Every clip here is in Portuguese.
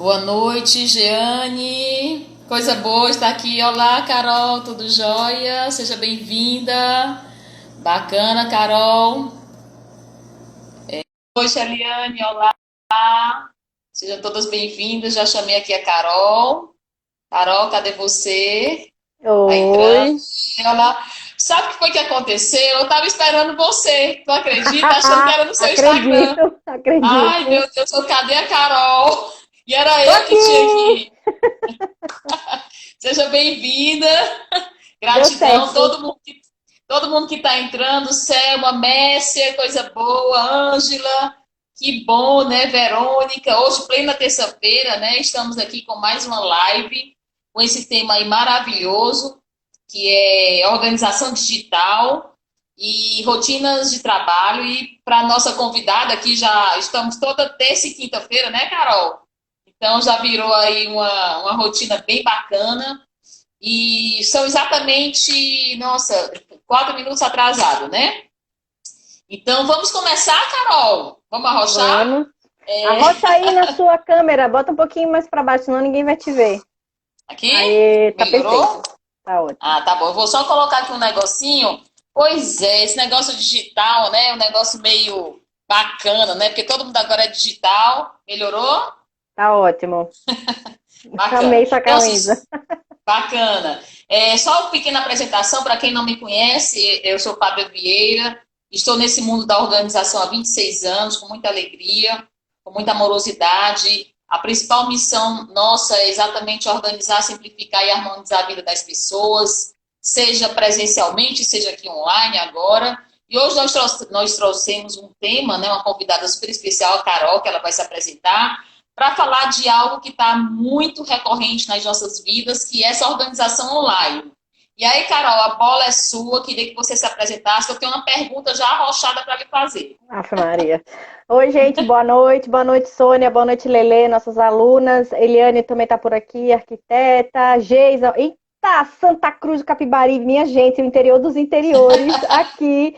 Boa noite, Jeane. Coisa boa estar aqui. Olá, Carol, tudo jóia? Seja bem-vinda. Bacana, Carol. Oi, Eliane, olá. Sejam todas bem-vindas. Já chamei aqui a Carol. Carol, cadê você? Tá entrando. Oi. Olá. Sabe o que foi que aconteceu? Eu tava esperando você. Tu acredita? Achando que era no seu Instagram. Acredito, Ai, acredito. meu Deus, cadê a Carol? E era Tô eu que tinha aqui. que. Seja bem-vinda. Deu Gratidão, certo. todo mundo que está entrando, Selma, Messia, coisa boa, Ângela, que bom, né, Verônica? Hoje, plena terça-feira, né? Estamos aqui com mais uma live com esse tema aí maravilhoso, que é organização digital e rotinas de trabalho. E para nossa convidada aqui, já estamos toda terça e quinta-feira, né, Carol? Então já virou aí uma rotina bem bacana. E são exatamente, nossa, 4 minutos atrasado, né? Então vamos começar, Carol? Vamos arrochar? Vamos. Arrocha aí na sua câmera. Bota um pouquinho mais pra baixo, senão ninguém vai te ver. Aqui? Aí, tá perfeito. Melhorou? Tá ótimo. Ah, tá bom. Eu vou só colocar aqui um negocinho. Pois é, esse negócio digital, né? Um negócio meio bacana, né? Porque todo mundo agora é digital. Melhorou? Tá ótimo. Bacana. Amei sua Então, assim, camisa. bacana. Só uma pequena apresentação para quem não me conhece. Eu sou Fábio Vieira, estou nesse mundo da organização há 26 anos, com muita alegria, com muita amorosidade. A principal missão nossa é exatamente organizar, simplificar e harmonizar a vida das pessoas, seja presencialmente, seja aqui online agora. E hoje nós trouxemos um tema, né, uma convidada super especial, a Carol, que ela vai se apresentar para falar de algo que está muito recorrente nas nossas vidas, que é essa organização online. E aí, Carol, a bola é sua, queria que você se apresentasse, eu tenho uma pergunta já arrochada para lhe fazer. Aff, Maria. Oi, gente, boa noite. Boa noite, Sônia. Boa noite, Lelê, nossas alunas. Eliane também tá por aqui, arquiteta. Geisa. Eita, Santa Cruz do Capibari, minha gente, o interior dos interiores, aqui.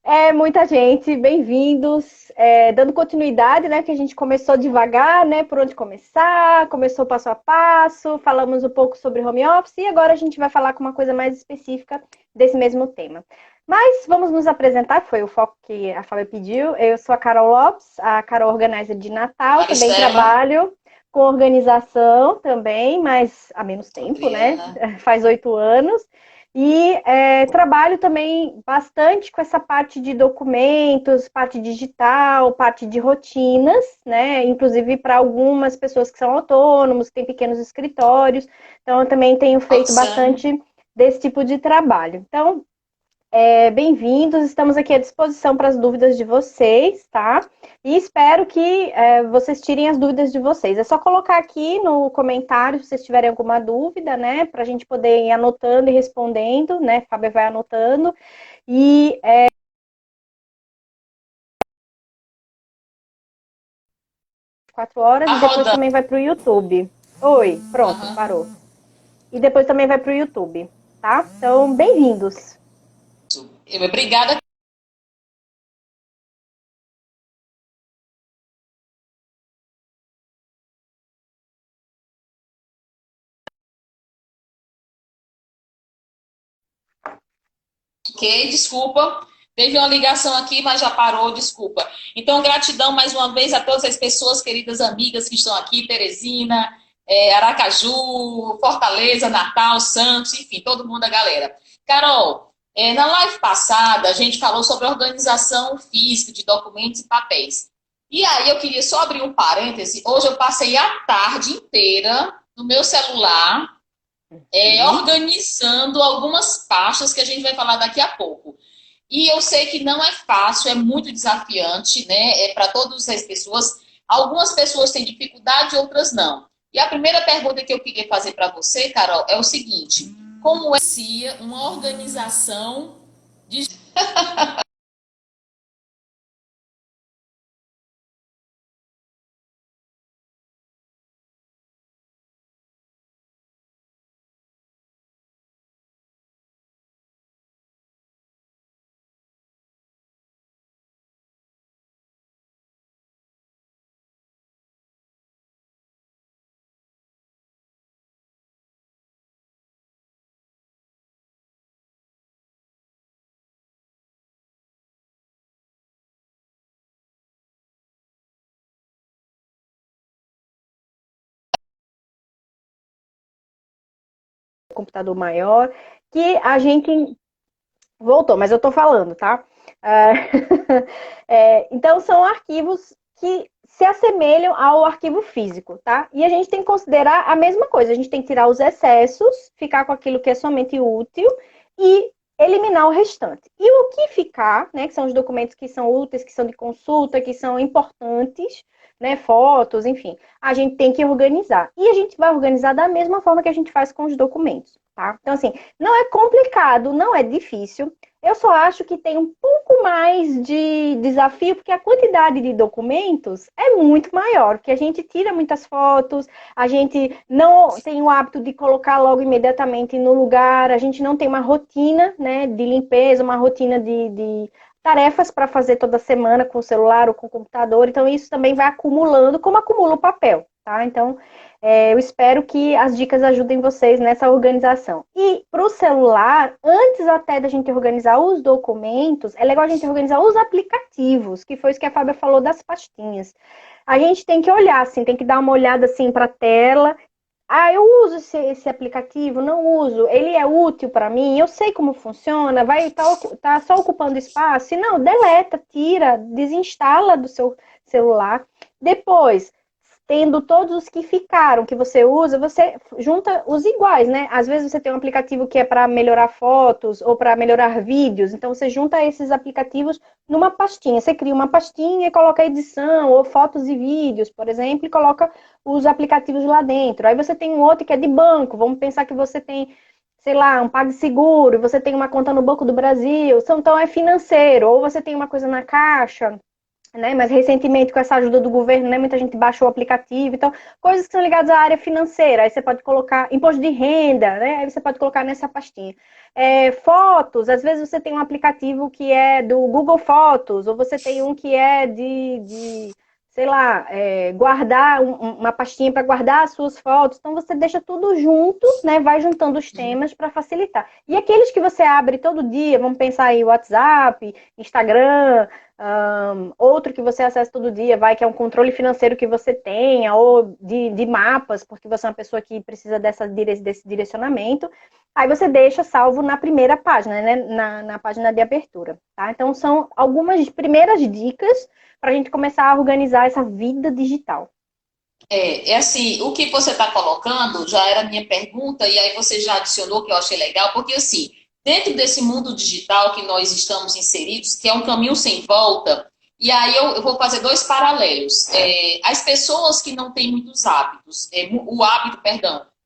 É muita gente, bem-vindos. Dando continuidade, né? Que a gente começou devagar, né? Por onde começar, começou passo a passo, falamos um pouco sobre home office e agora a gente vai falar com uma coisa mais específica desse mesmo tema. Mas vamos nos apresentar, foi o foco que a Fábio pediu. Eu sou a Carol Lopes, a Carol Organizer de Natal, também Maristela, trabalho com organização também, mas há menos tempo, né? Adriana, Faz 8 anos. E trabalho também bastante com essa parte de documentos, parte digital, parte de rotinas, né? Inclusive para algumas pessoas que são autônomos, que têm pequenos escritórios. Então, eu também tenho feito Roxane. bastante desse tipo de trabalho. Então, bem-vindos, estamos aqui à disposição para as dúvidas de vocês, tá? E espero que vocês tirem as dúvidas de vocês. É só colocar aqui no comentário se vocês tiverem alguma dúvida, né? Para a gente poder ir anotando e respondendo, né? Fábio vai anotando. E 4 horas Tá e depois rodando. também vai para o YouTube. Oi, pronto, Uhum. parou. E depois também vai para o YouTube, tá? Então, bem-vindos. Obrigada. Ok, desculpa. Teve uma ligação aqui, mas já parou, desculpa. Então, gratidão mais uma vez a todas as pessoas, queridas amigas que estão aqui, Teresina, Aracaju, Fortaleza, Natal, Santos, enfim, todo mundo, a galera. Carol, na live passada, a gente falou sobre organização física de documentos e papéis. E aí, eu queria só abrir um parêntese. Hoje eu passei a tarde inteira no meu celular Uhum. organizando algumas pastas que a gente vai falar daqui a pouco. E eu sei que não é fácil, é muito desafiante, né? Para todas as pessoas. Algumas pessoas têm dificuldade, outras não. E a primeira pergunta que eu queria fazer para você, Carol, é o seguinte: como é uma organização de computador maior, que a gente... Voltou, mas eu tô falando, tá? Então, são arquivos que se assemelham ao arquivo físico, tá? E a gente tem que considerar a mesma coisa. A gente tem que tirar os excessos, ficar com aquilo que é somente útil e eliminar o restante. E o que ficar, né, que são os documentos que são úteis, que são de consulta, que são importantes, né, fotos, enfim, a gente tem que organizar. E a gente vai organizar da mesma forma que a gente faz com os documentos, tá? Então, assim, não é complicado, não é difícil. Eu só acho que tem um pouco mais de desafio, porque a quantidade de documentos é muito maior, porque a gente tira muitas fotos, a gente não tem o hábito de colocar logo imediatamente no lugar, a gente não tem uma rotina, né, de limpeza, uma rotina de tarefas para fazer toda semana com o celular ou com o computador, então isso também vai acumulando, como acumula o papel, tá? Então, eu espero que as dicas ajudem vocês nessa organização. E para o celular, antes até da gente organizar os documentos, é legal a gente organizar os aplicativos, que foi isso que a Fábia falou das pastinhas. A gente tem que olhar, assim, tem que dar uma olhada assim para a tela. Ah, eu uso esse aplicativo? Não uso. Ele é útil para mim? Eu sei como funciona? Vai tá só ocupando espaço? Se não, deleta, tira, desinstala do seu celular. Depois, tendo todos os que ficaram, que você usa, você junta os iguais, né? Às vezes você tem um aplicativo que é para melhorar fotos ou para melhorar vídeos, então você junta esses aplicativos numa pastinha. Você cria uma pastinha e coloca edição ou fotos e vídeos, por exemplo, e coloca os aplicativos lá dentro. Aí você tem um outro que é de banco, vamos pensar que você tem, sei lá, um PagSeguro, você tem uma conta no Banco do Brasil, então é financeiro, ou você tem uma coisa na Caixa, né? Mas recentemente, com essa ajuda do governo, né, muita gente baixou o aplicativo. Então, coisas que são ligadas à área financeira. Aí você pode colocar imposto de renda, né? Aí você pode colocar nessa pastinha. Fotos, às vezes você tem um aplicativo que é do Google Fotos, ou você tem um que é de sei lá, guardar uma pastinha para guardar as suas fotos. Então, você deixa tudo junto, né? Vai juntando os temas para facilitar. E aqueles que você abre todo dia, vamos pensar aí, WhatsApp, Instagram, outro que você acessa todo dia, que é um controle financeiro que você tenha, ou de mapas, porque você é uma pessoa que precisa desse direcionamento. Aí você deixa salvo na primeira página, né? Na página de abertura, tá? Então, são algumas primeiras dicas para a gente começar a organizar essa vida digital. Assim, o que você está colocando já era a minha pergunta, e aí você já adicionou, que eu achei legal, porque assim, dentro desse mundo digital que nós estamos inseridos, que é um caminho sem volta, e aí eu vou fazer dois paralelos. As pessoas que não têm muitos hábitos,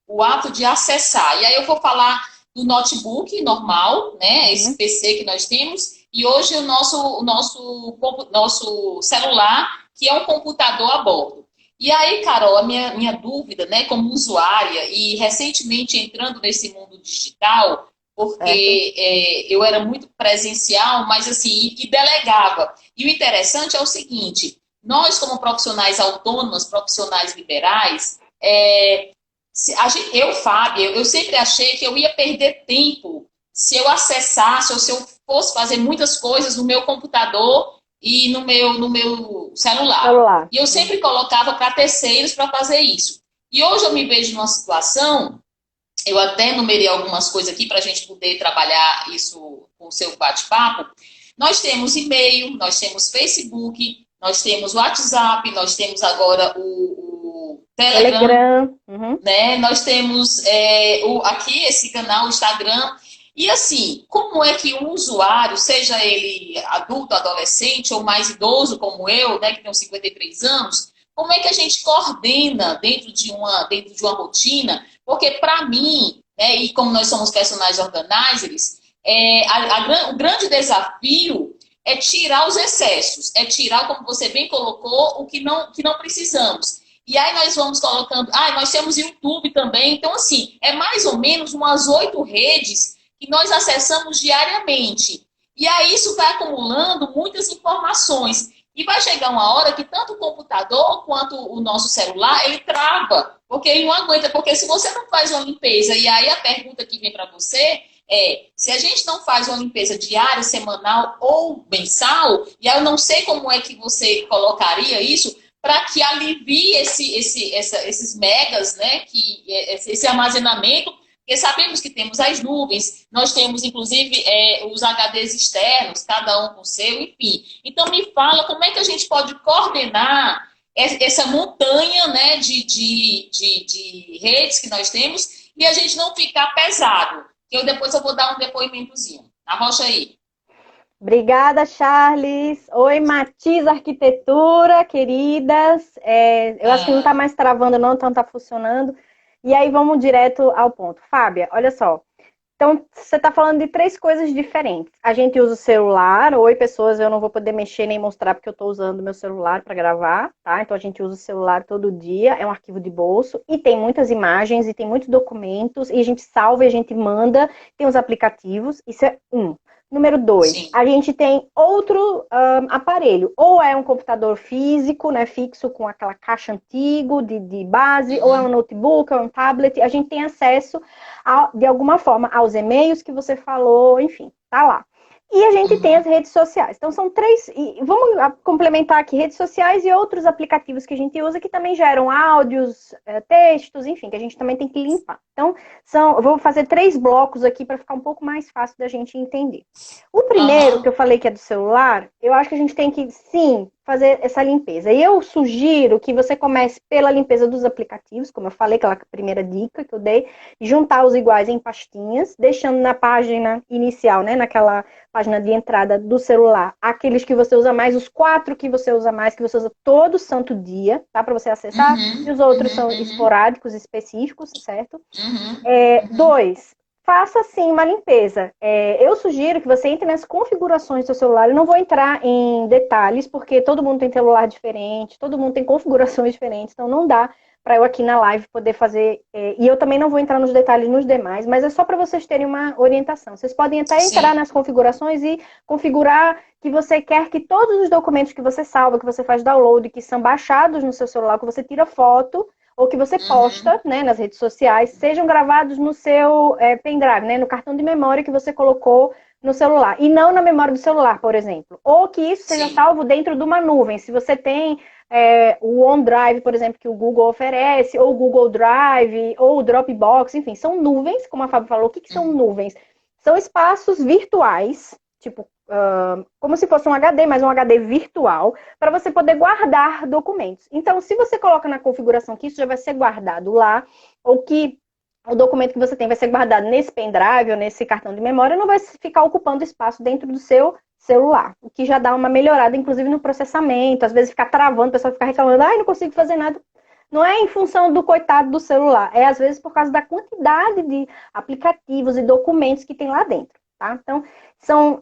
o hábito de acessar, e aí eu vou falar do notebook normal, né, esse PC que nós temos, e hoje o nosso celular, que é um computador a bordo. E aí, Carol, a minha dúvida, né, como usuária, e recentemente entrando nesse mundo digital, porque eu era muito presencial, mas assim, e delegava. E o interessante é o seguinte, nós como profissionais autônomos, profissionais liberais, Fábio, eu sempre achei que eu ia perder tempo se eu acessasse ou se eu fosse fazer muitas coisas no meu computador e no meu celular. E eu sempre colocava para terceiros para fazer isso. E hoje eu me vejo numa situação, eu até numerei algumas coisas aqui para a gente poder trabalhar isso com o seu bate-papo. Nós temos e-mail, nós temos Facebook, nós temos WhatsApp, nós temos agora o Telegram. Né? Nós temos aqui esse canal, o Instagram. E assim, como é que o usuário, seja ele adulto, adolescente ou mais idoso como eu, né, que tenho 53 anos, como é que a gente coordena dentro de uma rotina? Porque para mim, né, e como nós somos personagens organizers, o grande desafio é tirar os excessos, é tirar, como você bem colocou, o que não precisamos. E aí nós vamos colocando... nós temos YouTube também, então assim, é mais ou menos umas 8 redes que nós acessamos diariamente. E aí isso vai acumulando muitas informações. E vai chegar uma hora que tanto o computador quanto o nosso celular, ele trava. Porque ele não aguenta. Porque se você não faz uma limpeza, e aí a pergunta que vem para você se a gente não faz uma limpeza diária, semanal ou mensal, e aí eu não sei como é que você colocaria isso, para que alivie esses megas, né, esse armazenamento. Porque sabemos que temos as nuvens, nós temos, inclusive, os HDs externos, cada um com o seu, enfim. Então, me fala como é que a gente pode coordenar essa montanha, né, de redes que nós temos e a gente não ficar pesado. Depois eu vou dar um depoimentozinho. Arrocha aí. Obrigada, Charles. Oi, Matiz Arquitetura, queridas. Eu acho que não está mais travando, não, então está funcionando. E aí, vamos direto ao ponto. Fábia, olha só. Então, você está falando de 3 coisas diferentes. A gente usa o celular. Oi, pessoas, eu não vou poder mexer nem mostrar porque eu estou usando meu celular para gravar, tá? Então, a gente usa o celular todo dia, é um arquivo de bolso, e tem muitas imagens, e tem muitos documentos, e a gente salva e a gente manda, tem os aplicativos, isso é um. Número 2, a gente tem outro aparelho, ou é um computador físico, né, fixo com aquela caixa antigo de base, ou é um notebook, ou é um tablet, a gente tem acesso, de alguma forma, aos e-mails que você falou, enfim, tá lá. E a gente tem as redes sociais. Então, são 3. E vamos complementar aqui redes sociais e outros aplicativos que a gente usa que também geram áudios, textos, enfim, que a gente também tem que limpar. Então, eu vou fazer 3 blocos aqui para ficar um pouco mais fácil da gente entender. O primeiro, que eu falei que é do celular, eu acho que a gente tem que, sim, fazer essa limpeza. E eu sugiro que você comece pela limpeza dos aplicativos, como eu falei, aquela primeira dica que eu dei, juntar os iguais em pastinhas, deixando na página inicial, né, naquela página de entrada do celular, aqueles que você usa mais, os 4 que você usa mais, que você usa todo santo dia, tá, para você acessar, e os outros são esporádicos, específicos, certo? 2, faça sim uma limpeza. Eu sugiro que você entre nas configurações do seu celular. Eu não vou entrar em detalhes, porque todo mundo tem celular diferente, todo mundo tem configurações diferentes, então não dá para eu aqui na live poder fazer. E eu também não vou entrar nos detalhes nos demais, mas é só para vocês terem uma orientação. Vocês podem até entrar nas configurações e configurar que você quer que todos os documentos que você salva, que você faz download, que são baixados no seu celular, que você tira foto, ou que você posta, né, nas redes sociais, sejam gravados no seu pendrive, né, no cartão de memória que você colocou no celular, e não na memória do celular, por exemplo. Ou que isso seja salvo dentro de uma nuvem. Se você tem o OneDrive, por exemplo, que o Google oferece, ou o Google Drive, ou o Dropbox, enfim, são nuvens, como a Fábio falou. O que são nuvens? São espaços virtuais, tipo, como se fosse um HD, mas um HD virtual, para você poder guardar documentos. Então, se você coloca na configuração que isso já vai ser guardado lá, ou que o documento que você tem vai ser guardado nesse pendrive ou nesse cartão de memória, não vai ficar ocupando espaço dentro do seu celular, o que já dá uma melhorada, inclusive no processamento, às vezes fica travando, o pessoal fica reclamando, não consigo fazer nada. Não é em função do coitado do celular, é às vezes por causa da quantidade de aplicativos e documentos que tem lá dentro, tá? Então,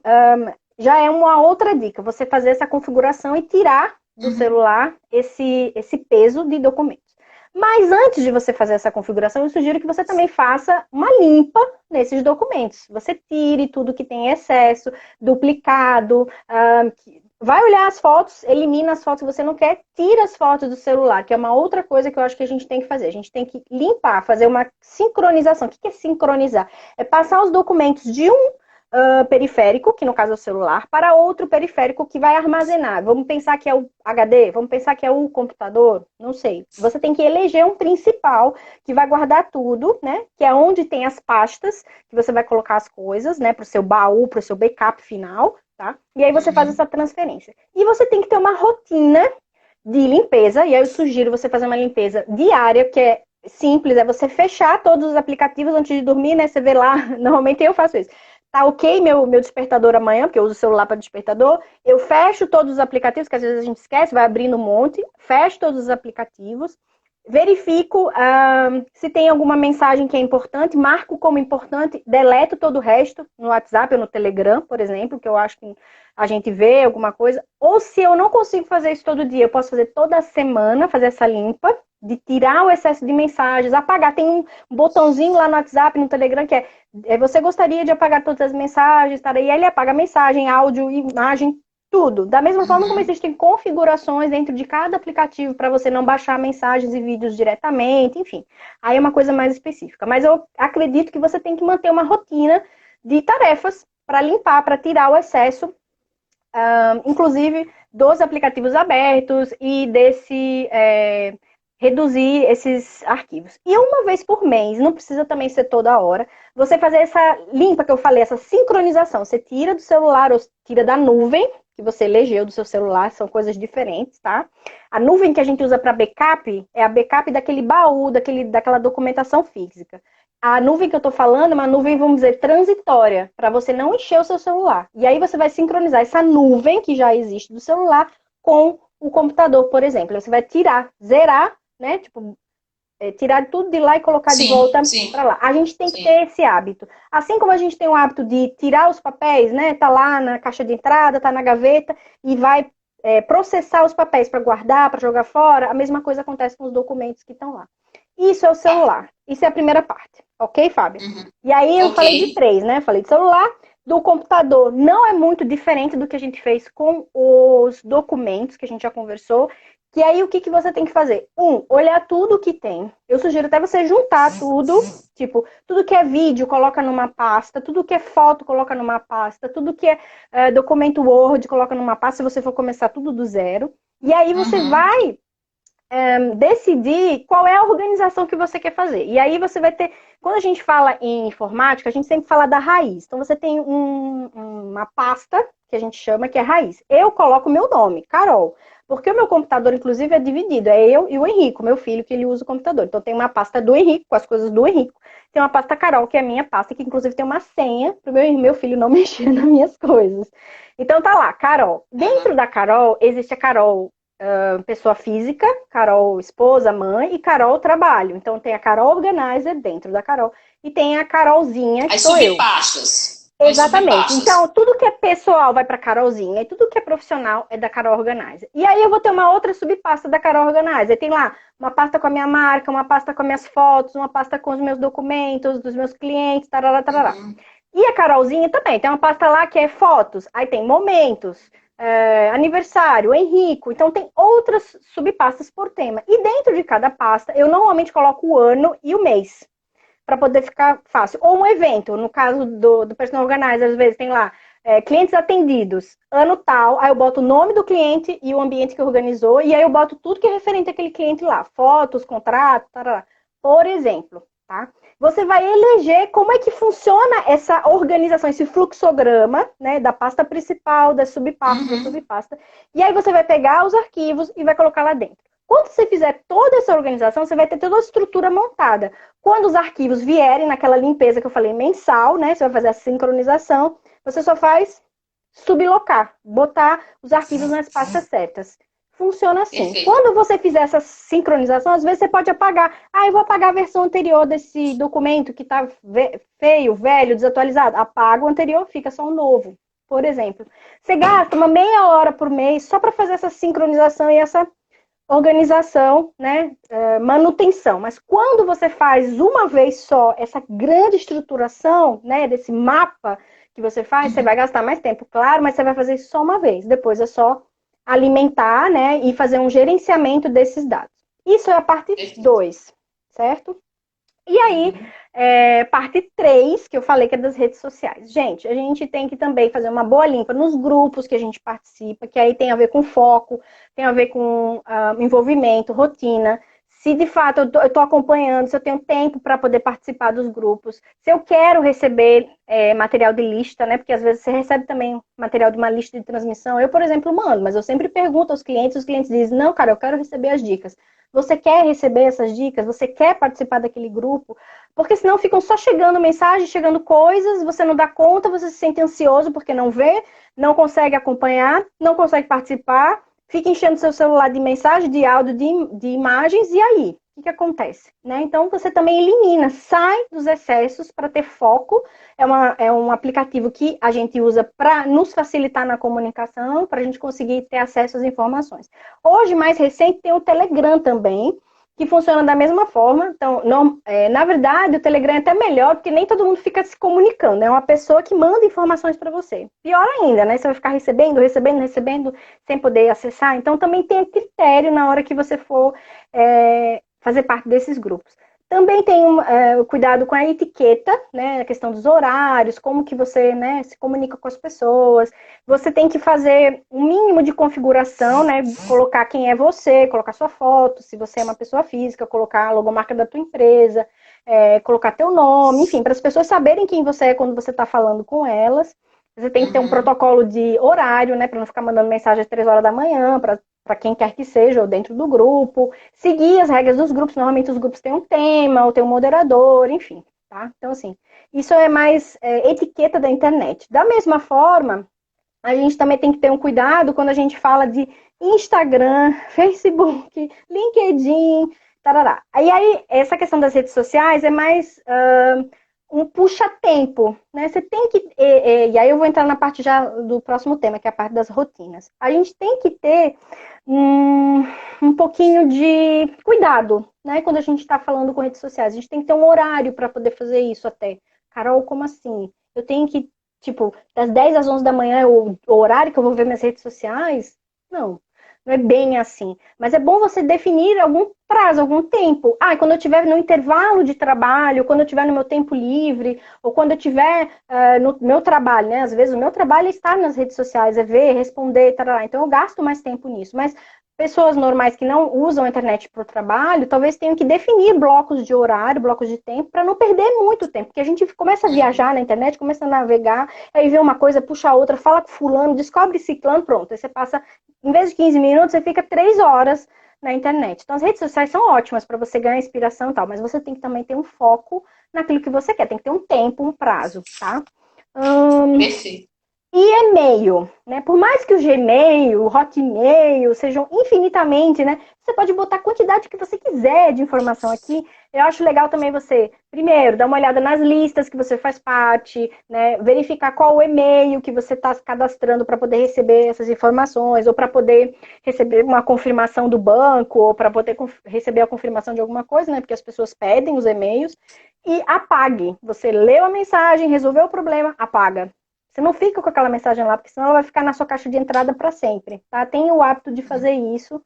já é uma outra dica, você fazer essa configuração e tirar do celular esse peso de documentos. Mas antes de você fazer essa configuração, eu sugiro que você também faça uma limpa nesses documentos. Você tire tudo que tem excesso, duplicado, vai olhar as fotos, elimina as fotos que você não quer, tira as fotos do celular, que é uma outra coisa que eu acho que a gente tem que fazer. A gente tem que limpar, fazer uma sincronização. O que é sincronizar? É passar os documentos de um periférico, que no caso é o celular, para outro periférico que vai armazenar. Vamos pensar que é o HD? Vamos pensar que é o computador? Não sei. Você tem que eleger um principal que vai guardar tudo, né? Que é onde tem as pastas que você vai colocar as coisas, né? Para o seu baú, para o seu backup final, tá? E aí você faz essa transferência. E você tem que ter uma rotina de limpeza, e aí eu sugiro você fazer uma limpeza diária, que é simples, é você fechar todos os aplicativos antes de dormir, né? Você vê lá, normalmente eu faço isso. Tá ok meu despertador amanhã, porque eu uso o celular para despertador, eu fecho todos os aplicativos, que às vezes a gente esquece, vai abrindo um monte, fecho todos os aplicativos, verifico se tem alguma mensagem que é importante, marco como importante, deleto todo o resto no WhatsApp ou no Telegram, por exemplo, que eu acho que a gente vê alguma coisa. Ou se eu não consigo fazer isso todo dia, eu posso fazer toda semana, fazer essa limpa, de tirar o excesso de mensagens, apagar. Tem um botãozinho lá no WhatsApp, no Telegram, que você gostaria de apagar todas as mensagens, tá? E aí ele apaga mensagem, áudio, imagem, tudo. Da mesma forma como existem configurações dentro de cada aplicativo para você não baixar mensagens e vídeos diretamente, enfim. Aí é uma coisa mais específica. Mas eu acredito que você tem que manter uma rotina de tarefas para limpar, para tirar o excesso, inclusive dos aplicativos abertos e reduzir esses arquivos. E uma vez por mês, não precisa também ser toda hora, você fazer essa limpa que eu falei, essa sincronização. Você tira do celular ou tira da nuvem, que você elegeu do seu celular, são coisas diferentes, tá? A nuvem que a gente usa para backup é a backup daquele baú, daquela documentação física. A nuvem que eu estou falando é uma nuvem, vamos dizer, transitória, para você não encher o seu celular. E aí você vai sincronizar essa nuvem que já existe do celular com o computador, por exemplo. Você vai tirar, zerar, né? Tipo, tirar tudo de lá e colocar de volta para lá. A gente tem que ter esse hábito. Assim como a gente tem o hábito de tirar os papéis, né? Tá lá na caixa de entrada, tá na gaveta e vai processar os papéis para guardar, para jogar fora, a mesma coisa acontece com os documentos que estão lá. Isso é o celular. Isso é a primeira parte. Ok, Fábio? E aí eu falei de 3, né? Falei de celular, do computador. Não é muito diferente do que a gente fez com os documentos que a gente já conversou. Que aí o que você tem que fazer? Olhar tudo que tem. Eu sugiro até você juntar tudo. Tipo, tudo que é vídeo, coloca numa pasta. Tudo que é foto, coloca numa pasta. Tudo que é documento Word, coloca numa pasta, se você for começar tudo do zero. E aí você vai decidir qual é a organização que você quer fazer. E aí você vai ter... Quando a gente fala em informática, a gente sempre fala da raiz. Então você tem uma pasta, que a gente chama, que é raiz. Eu coloco o meu nome, Carol. Porque o meu computador, inclusive, é dividido. É eu e o Henrico, meu filho, que ele usa o computador. Então tem uma pasta do Henrico, com as coisas do Henrico. Tem uma pasta Carol, que é a minha pasta, que inclusive tem uma senha para o meu filho não mexer nas minhas coisas. Então tá lá, Carol. Dentro da Carol, existe a Carol pessoa física, Carol esposa, mãe, e Carol trabalho. Então tem a Carol Organizer dentro da Carol e tem a Carolzinha, que sou eu. Exatamente. Então, tudo que é pessoal vai para Carolzinha e tudo que é profissional é da Carol Organizer. E aí eu vou ter uma outra subpasta da Carol Organizer. Tem lá uma pasta com a minha marca, uma pasta com as minhas fotos, uma pasta com os meus documentos, dos meus clientes, tarará, tarará. E a Carolzinha também. Tem uma pasta lá que é fotos. Aí tem momentos, aniversário, Henrico. Então tem outras subpastas por tema. E dentro de cada pasta, eu normalmente coloco o ano e o mês, para poder ficar fácil. Ou um evento, no caso do Personal Organizer, às vezes tem lá, clientes atendidos, ano tal, aí eu boto o nome do cliente e o ambiente que organizou, e aí eu boto tudo que é referente àquele cliente lá, fotos, contrato, tarará. Por exemplo, tá? Você vai eleger como é que funciona essa organização, esse fluxograma, né, da pasta principal, da subpasta, e aí você vai pegar os arquivos e vai colocar lá dentro. Quando você fizer toda essa organização, você vai ter toda a estrutura montada. Quando os arquivos vierem naquela limpeza que eu falei mensal, né? Você vai fazer a sincronização, você só faz sublocar, botar os arquivos nas pastas certas. Funciona assim. Perfeito. Quando você fizer essa sincronização, às vezes você pode apagar. Eu vou apagar a versão anterior desse documento que está feio, velho, desatualizado. Apaga o anterior, fica só um novo. Por exemplo, você gasta uma meia hora por mês só para fazer essa sincronização e essa organização, né, manutenção. Mas quando você faz uma vez só essa grande estruturação, né, desse mapa que você faz, você vai gastar mais tempo, claro, mas você vai fazer só uma vez. Depois é só alimentar, né, e fazer um gerenciamento desses dados. Isso é a parte 2, certo? E aí, parte 3, que eu falei que é das redes sociais. Gente, a gente tem que também fazer uma boa limpa nos grupos que a gente participa, que aí tem a ver com foco, tem a ver com envolvimento, rotina. Se de fato eu estou acompanhando, se eu tenho tempo para poder participar dos grupos, se eu quero receber material de lista, né? Porque às vezes você recebe também material de uma lista de transmissão. Eu, por exemplo, mando, mas eu sempre pergunto aos clientes, os clientes dizem, não, cara, eu quero receber as dicas. Você quer receber essas dicas? Você quer participar daquele grupo? Porque senão ficam só chegando mensagens, chegando coisas, você não dá conta, você se sente ansioso porque não vê, não consegue acompanhar, não consegue participar, fica enchendo seu celular de mensagem, de áudio, de imagens, e aí? O que acontece? Né? Então, você também elimina, sai dos excessos para ter foco. É um aplicativo que a gente usa para nos facilitar na comunicação, para a gente conseguir ter acesso às informações. Hoje, mais recente, tem o Telegram também, que funciona da mesma forma. Então, na verdade, o Telegram é até melhor, porque nem todo mundo fica se comunicando. É uma pessoa que manda informações para você. Pior ainda, né? Você vai ficar recebendo, sem poder acessar. Então, também tem critério na hora que você for fazer parte desses grupos. Também tem o cuidado com a etiqueta, né? A questão dos horários, como que você, né, se comunica com as pessoas. Você tem que fazer um mínimo de configuração, né? Colocar quem é você, colocar sua foto, se você é uma pessoa física, colocar a logomarca da tua empresa, colocar teu nome, enfim, para as pessoas saberem quem você é quando você está falando com elas. Você tem que ter um protocolo de horário, né? Para não ficar mandando mensagem às 3 horas da manhã, para quem quer que seja, ou dentro do grupo. Seguir as regras dos grupos. Normalmente os grupos têm um tema, ou tem um moderador, enfim. Tá? Então, assim, isso é mais etiqueta da internet. Da mesma forma, a gente também tem que ter um cuidado quando a gente fala de Instagram, Facebook, LinkedIn, tarará. Aí essa questão das redes sociais é mais um puxa-tempo, né? Você tem que... E aí eu vou entrar na parte já do próximo tema, que é a parte das rotinas. A gente tem que ter um pouquinho de cuidado, né? Quando a gente está falando com redes sociais. A gente tem que ter um horário para poder fazer isso até. Carol, como assim? Eu tenho que, tipo, das 10 às 11 da manhã, o horário que eu vou ver minhas redes sociais? Não. Não é bem assim. Mas é bom você definir algum prazo, algum tempo. Quando eu estiver no intervalo de trabalho, quando eu estiver no meu tempo livre, ou quando eu estiver no meu trabalho, né? Às vezes o meu trabalho é estar nas redes sociais, é ver, responder, tarará. Então eu gasto mais tempo nisso. Mas pessoas normais que não usam a internet para o trabalho, talvez tenham que definir blocos de horário, blocos de tempo, para não perder muito tempo. Porque a gente começa a viajar na internet, começa a navegar, aí vê uma coisa, puxa a outra, fala com fulano, descobre ciclano, pronto. Aí você passa, em vez de 15 minutos, você fica 3 horas na internet. Então, as redes sociais são ótimas para você ganhar inspiração e tal, mas você tem que também ter um foco naquilo que você quer. Tem que ter um tempo, um prazo, tá? Perfeito. E e-mail, né? Por mais que o Gmail, o Hotmail sejam infinitamente, né? Você pode botar a quantidade que você quiser de informação aqui. Eu acho legal também você, primeiro, dar uma olhada nas listas que você faz parte, né? Verificar qual o e-mail que você está cadastrando para poder receber essas informações, ou para poder receber uma confirmação do banco, ou para poder receber a confirmação de alguma coisa, né? Porque as pessoas pedem os e-mails. E apague. Você leu a mensagem, resolveu o problema, apaga. Você não fica com aquela mensagem lá, porque senão ela vai ficar na sua caixa de entrada para sempre, tá? Tenha o hábito de fazer isso.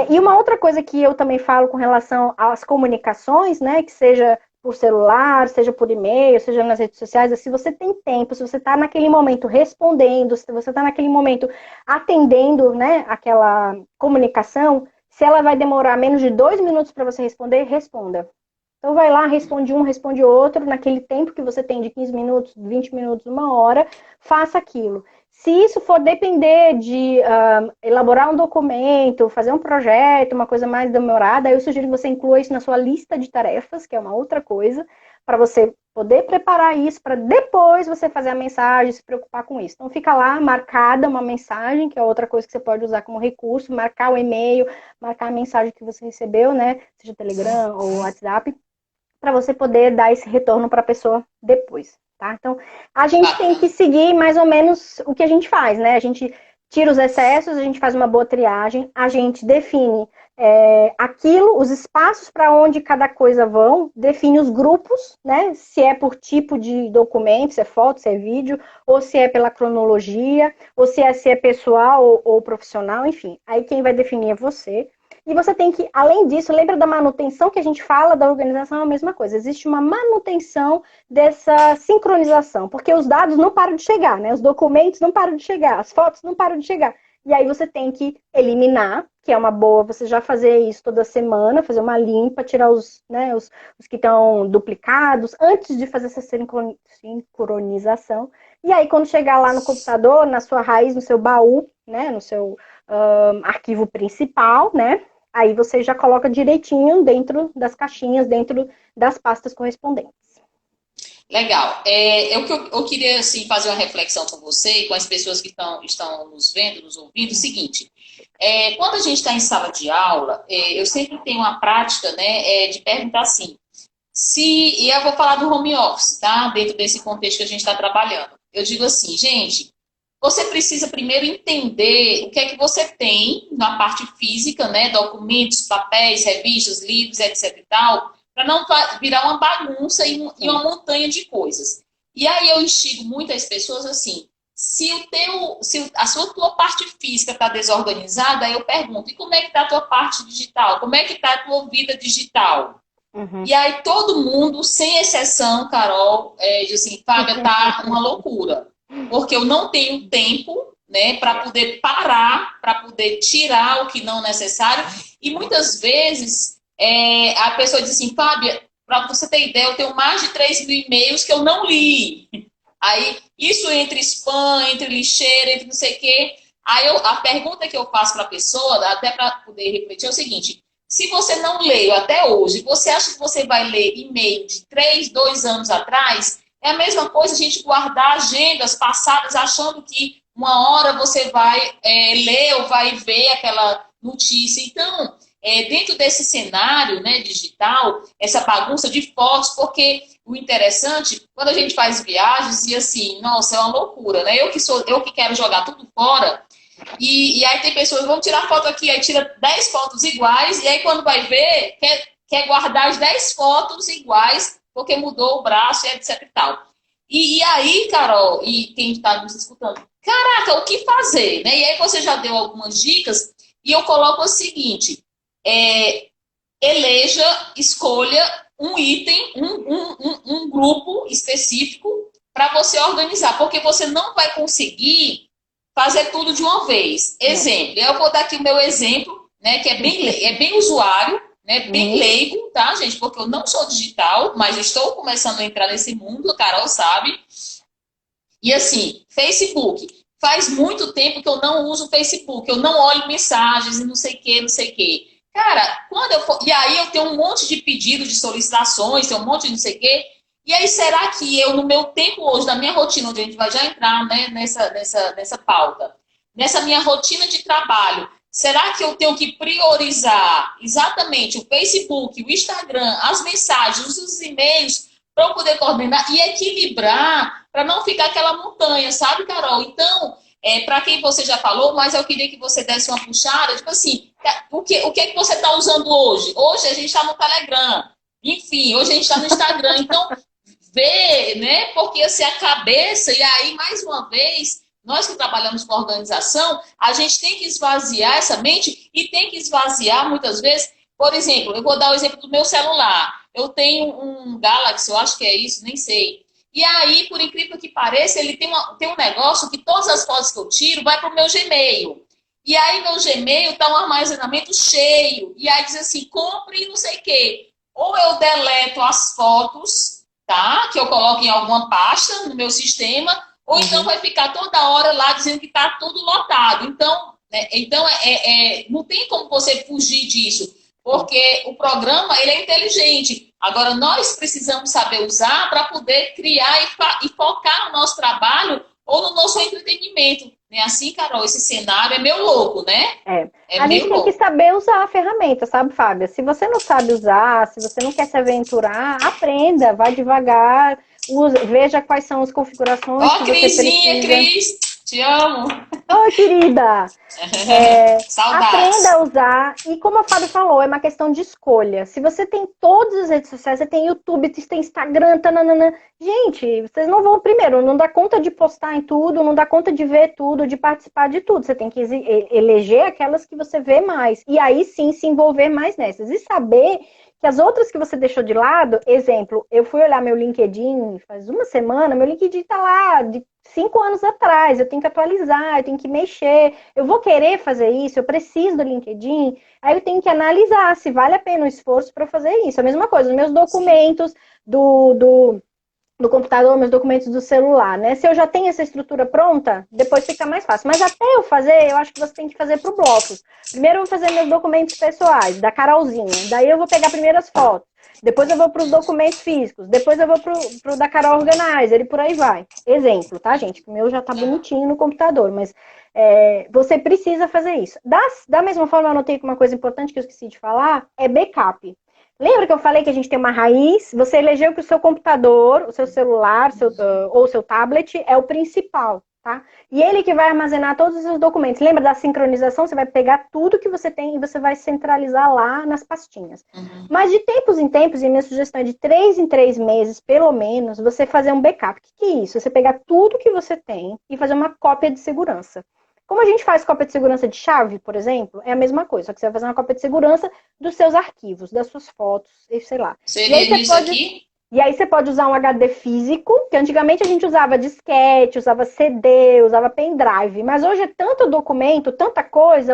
E uma outra coisa que eu também falo com relação às comunicações, né? Que seja por celular, seja por e-mail, seja nas redes sociais, se você tem tempo, se você está naquele momento respondendo, se você está naquele momento atendendo, né, aquela comunicação, se ela vai demorar menos de 2 minutos para você responder, responda. Então vai lá, responde um, responde outro, naquele tempo que você tem de 15 minutos, 20 minutos, 1 hora, faça aquilo. Se isso for depender de elaborar um documento, fazer um projeto, uma coisa mais demorada, eu sugiro que você inclua isso na sua lista de tarefas, que é uma outra coisa, para você poder preparar isso, para depois você fazer a mensagem, se preocupar com isso. Então fica lá marcada uma mensagem, que é outra coisa que você pode usar como recurso, marcar o e-mail, marcar a mensagem que você recebeu, né? Seja Telegram ou WhatsApp, para você poder dar esse retorno para a pessoa depois, tá? Então, a gente tem que seguir mais ou menos o que a gente faz, né? A gente tira os excessos, a gente faz uma boa triagem, a gente define aquilo, os espaços para onde cada coisa vão, define os grupos, né? Se é por tipo de documento, se é foto, se é vídeo, ou se é pela cronologia, ou se é pessoal ou profissional, enfim. Aí quem vai definir é você. E você tem que, além disso, lembra da manutenção que a gente fala da organização, é a mesma coisa. Existe uma manutenção dessa sincronização, porque os dados não param de chegar, né? Os documentos não param de chegar, as fotos não param de chegar. E aí você tem que eliminar, que é uma boa você já fazer isso toda semana, fazer uma limpa, tirar os que estão duplicados, antes de fazer essa sincronização. E aí, quando chegar lá no computador, na sua raiz, no seu baú, né? No seu arquivo principal, né? Aí você já coloca direitinho dentro das caixinhas, dentro das pastas correspondentes. Legal. Eu queria assim, fazer uma reflexão com você e com as pessoas que estão nos vendo, nos ouvindo, o seguinte. Quando a gente está em sala de aula, eu sempre tenho uma prática, né, de perguntar assim, e eu vou falar do home office, tá? Dentro desse contexto que a gente está trabalhando. Eu digo assim, gente, você precisa primeiro entender o que é que você tem na parte física, né? Documentos, papéis, revistas, livros, etc e tal, para não virar uma bagunça e uma montanha de coisas. E aí eu instigo muitas pessoas assim, se a tua parte física está desorganizada, aí eu pergunto, e como é que está a tua parte digital? Como é que está a tua vida digital? Uhum. E aí todo mundo, sem exceção, Carol, diz assim, Fábia, tá uma loucura. Porque eu não tenho tempo, né, para poder parar, para poder tirar o que não é necessário. E muitas vezes a pessoa diz assim, Fábia, para você ter ideia, eu tenho mais de 3.000 e-mails que eu não li. Aí, isso entre spam, entre lixeira, entre não sei o quê. Aí a pergunta que eu faço para a pessoa, até para poder refletir, é o seguinte: se você não leu até hoje, você acha que você vai ler e-mail de 3, 2 anos atrás? É a mesma coisa a gente guardar agendas passadas achando que uma hora você vai ler ou vai ver aquela notícia. Então, dentro desse cenário, né, digital, essa bagunça de fotos, porque o interessante, quando a gente faz viagens, e assim, nossa, é uma loucura, né? Eu que quero jogar tudo fora, e aí tem pessoas, vão tirar foto aqui, aí tira 10 fotos iguais, e aí quando vai ver, quer guardar as 10 fotos iguais, porque mudou o braço, e etc e tal. E aí, Carol, e quem está nos escutando, caraca, o que fazer, né? E aí você já deu algumas dicas, e eu coloco o seguinte, escolha um item, um grupo específico para você organizar, porque você não vai conseguir fazer tudo de uma vez. Exemplo, eu vou dar aqui o meu exemplo, né, que é bem usuário, né, bem leigo, tá, gente? Porque eu não sou digital, mas estou começando a entrar nesse mundo, a Carol sabe. E assim, Facebook. Faz muito tempo que eu não uso o Facebook, eu não olho mensagens e não sei o que, não sei o que. Cara, quando eu for. E aí eu tenho um monte de pedidos de solicitações, tem um monte de não sei o quê. E aí, será que eu, no meu tempo hoje, na minha rotina, onde a gente vai já entrar, né, nessa pauta, nessa minha rotina de trabalho, será que eu tenho que priorizar exatamente o Facebook, o Instagram, as mensagens, os e-mails, para eu poder coordenar e equilibrar, para não ficar aquela montanha, sabe, Carol? Então, para quem você já falou, mas eu queria que você desse uma puxada, tipo assim, o que é que você está usando hoje? Hoje a gente está no Telegram, enfim, hoje a gente está no Instagram, então ver, né? Porque assim, a cabeça, e aí, mais uma vez, nós que trabalhamos com organização, a gente tem que esvaziar essa mente e tem que esvaziar muitas vezes. Por exemplo, eu vou dar o exemplo do meu celular. Eu tenho um Galaxy, eu acho que é isso, nem sei. E aí, por incrível que pareça, ele tem um negócio que todas as fotos que eu tiro vai para o meu Gmail. E aí, meu Gmail está um armazenamento cheio. E aí diz assim, compre não sei o quê. Ou eu deleto as fotos, tá? Que eu coloco em alguma pasta no meu sistema, ou então vai ficar toda hora lá dizendo que está tudo lotado. Então, não tem como você fugir disso, porque o programa ele é inteligente. Agora, nós precisamos saber usar para poder criar e focar no nosso trabalho ou no nosso entretenimento. Não é assim, Carol? Esse cenário é meio louco, né? A gente tem que saber usar a ferramenta, sabe, Fábia? Se você não sabe usar, se você não quer se aventurar, aprenda, vai devagar, veja quais são as configurações que você Crisinha, precisa. Cris, te amo. Oi, querida! Saudades. Aprenda a usar. E como a Fábio falou, é uma questão de escolha. Se você tem todas as redes sociais, você tem YouTube, você tem Instagram, tananana. Gente, vocês não vão, primeiro, não dá conta de postar em tudo, não dá conta de ver tudo, de participar de tudo. Você tem que eleger aquelas que você vê mais. E aí sim se envolver mais nessas. E saber que as outras que você deixou de lado, exemplo, eu fui olhar meu LinkedIn faz uma semana, meu LinkedIn tá lá de 5 anos atrás, eu tenho que atualizar, eu tenho que mexer, eu vou querer fazer isso, eu preciso do LinkedIn, aí eu tenho que analisar se vale a pena o esforço para fazer isso. A mesma coisa, os meus documentos do computador, meus documentos do celular, né? Se eu já tenho essa estrutura pronta, depois fica mais fácil. Mas até eu fazer, eu acho que você tem que fazer por blocos. Primeiro eu vou fazer meus documentos pessoais, da Carolzinha. Daí eu vou pegar primeiro as fotos. Depois eu vou para os documentos físicos. Depois eu vou pro da Carol Organizer e por aí vai. Exemplo, tá, gente? O meu já tá bonitinho no computador, mas você precisa fazer isso. Da mesma forma, eu anotei que uma coisa importante que eu esqueci de falar é backup. Lembra que eu falei que a gente tem uma raiz? Você elegeu que o seu computador, o seu celular, ou o seu tablet é o principal, tá? E ele que vai armazenar todos os seus documentos. Lembra da sincronização? Você vai pegar tudo que você tem e você vai centralizar lá nas pastinhas. Uhum. Mas de tempos em tempos, e minha sugestão é de 3 em 3 meses, pelo menos, você fazer um backup. O que é isso? Você pegar tudo que você tem e fazer uma cópia de segurança. Como a gente faz cópia de segurança de chave, por exemplo, é a mesma coisa, só que você vai fazer uma cópia de segurança dos seus arquivos, das suas fotos, sei lá. Seria isso aqui? E aí você pode usar um HD físico, que antigamente a gente usava disquete, usava CD, usava pendrive, mas hoje é tanto documento, tanta coisa,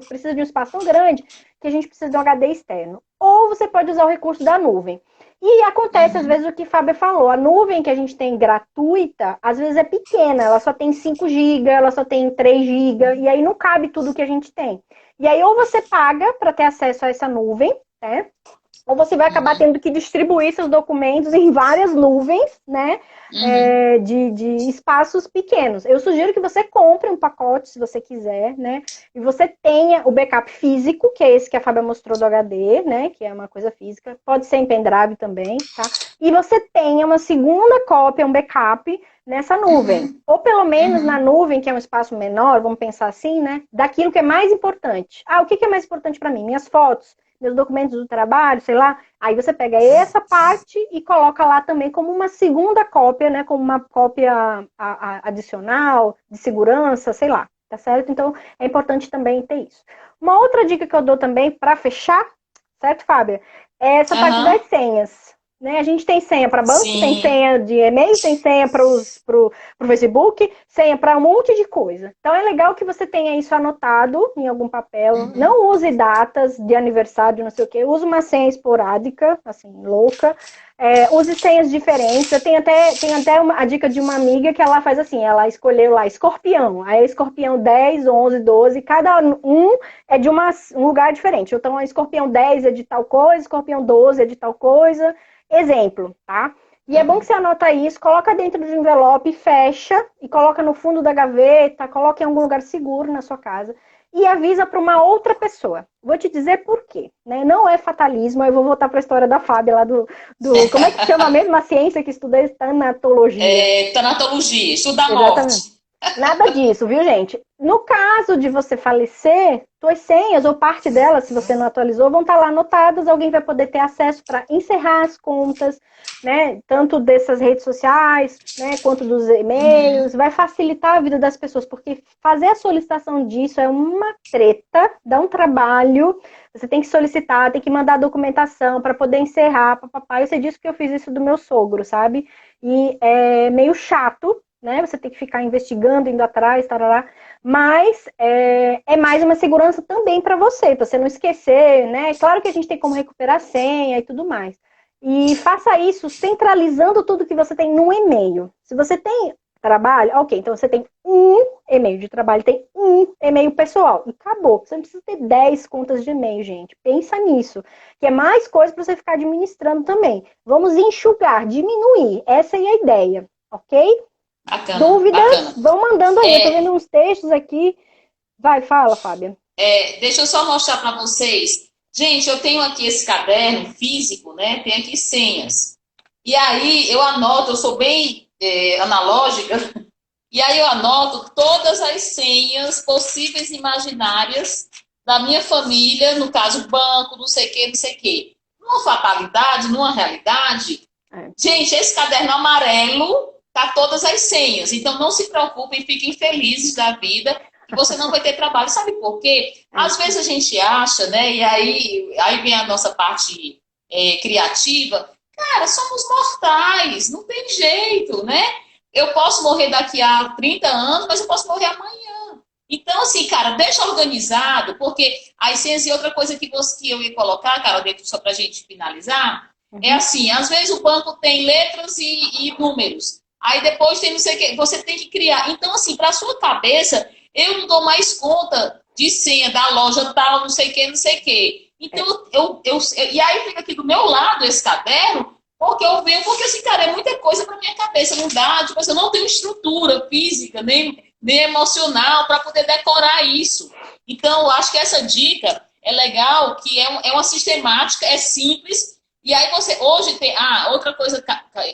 precisa de um espaço tão grande que a gente precisa de um HD externo. Ou você pode usar o recurso da nuvem. E acontece, às vezes, o que a Fábia falou. A nuvem que a gente tem gratuita, às vezes é pequena. Ela só tem 5 GB, ela só tem 3 GB, e aí não cabe tudo que a gente tem. E aí, ou você paga para ter acesso a essa nuvem, né? Ou você vai acabar tendo que distribuir seus documentos em várias nuvens, né? De espaços pequenos. Eu sugiro que você compre um pacote, se você quiser, né? E você tenha o backup físico, que é esse que a Fábia mostrou do HD, né? Que é uma coisa física. Pode ser em pendrive também, tá? E você tenha uma segunda cópia, um backup nessa nuvem. Ou pelo menos na nuvem, que é um espaço menor, vamos pensar assim, né? Daquilo que é mais importante. Ah, o que é mais importante para mim? Minhas fotos, meus documentos do trabalho, sei lá. Aí você pega essa parte e coloca lá também como uma segunda cópia, né? Como uma cópia adicional, de segurança, sei lá. Tá certo? Então, é importante também ter isso. Uma outra dica que eu dou também para fechar, certo, Fábia? É essa parte das senhas. Né? A gente tem senha para banco, Sim. tem senha de e-mail, tem senha para o Facebook, senha para um monte de coisa. Então é legal que você tenha isso anotado em algum papel. Não use datas de aniversário, não sei o quê. Use uma senha esporádica, assim, louca. Use senhas diferentes. Eu tenho até a dica de uma amiga que ela faz assim, ela escolheu lá escorpião. Aí escorpião 10, 11, 12, cada um é de um lugar diferente. Então a escorpião 10 é de tal coisa, escorpião 12 é de tal coisa. Exemplo, tá? E é bom que você anota isso, coloca dentro de um envelope, fecha e coloca no fundo da gaveta, coloca em algum lugar seguro na sua casa e avisa para uma outra pessoa. Vou te dizer por quê, né? Não é fatalismo, eu vou voltar para a história da Fábia lá do como é que chama a mesma ciência que estuda tanatologia? Tanatologia, estuda a morte. Nada disso, viu, gente? No caso de você falecer, suas senhas ou parte delas, se você não atualizou, vão estar lá anotadas. Alguém vai poder ter acesso para encerrar as contas, né? Tanto dessas redes sociais, né? Quanto dos e-mails. Vai facilitar a vida das pessoas, porque fazer a solicitação disso é uma treta, dá um trabalho. Você tem que solicitar, tem que mandar a documentação para poder encerrar, papapá. Eu sei disso que eu fiz isso do meu sogro, sabe? E é meio chato, né? Você tem que ficar investigando, indo atrás, tarará. Mas é mais uma segurança também para você não esquecer, né? Claro que a gente tem como recuperar a senha e tudo mais. E faça isso centralizando tudo que você tem num e-mail. Se você tem trabalho, ok, então você tem um e-mail de trabalho, tem um e-mail pessoal. E acabou. Você não precisa ter 10 contas de e-mail, gente. Pensa nisso. Que é mais coisa para você ficar administrando também. Vamos enxugar, diminuir. Essa é a ideia, ok? Bacana, Dúvidas? bacana. Vão mandando aí. Eu tô vendo uns textos aqui. Vai, fala, Fábia. Deixa eu só mostrar para vocês. Gente, eu tenho aqui esse caderno físico, né? Tem aqui senhas. E aí eu anoto, eu sou bem analógica, e aí eu anoto todas as senhas possíveis e imaginárias da minha família, no caso banco, não sei o que, não sei o que. Numa fatalidade, numa realidade, gente, esse caderno amarelo tá todas as senhas. Então não se preocupem, fiquem felizes da vida, que você não vai ter trabalho. Sabe por quê? Às vezes a gente acha, né? E aí vem a nossa parte criativa. Cara, somos mortais, não tem jeito, né? Eu posso morrer daqui a 30 anos, mas eu posso morrer amanhã. Então, assim, cara, deixa organizado, porque as senhas e outra coisa que eu ia colocar, cara, dentro só pra gente finalizar, é assim, às vezes o banco tem letras e números. Aí depois tem não sei o que, você tem que criar. Então, assim, pra sua cabeça, eu não dou mais conta de senha da loja tal, não sei o que, não sei o que. Então, e aí fica aqui do meu lado esse caderno, porque eu vejo, porque assim, cara, é muita coisa para minha cabeça, não dá, tipo assim, eu não tenho estrutura física, nem emocional para poder decorar isso. Então, eu acho que essa dica é legal, que é uma sistemática, é simples, e aí você, hoje tem, outra coisa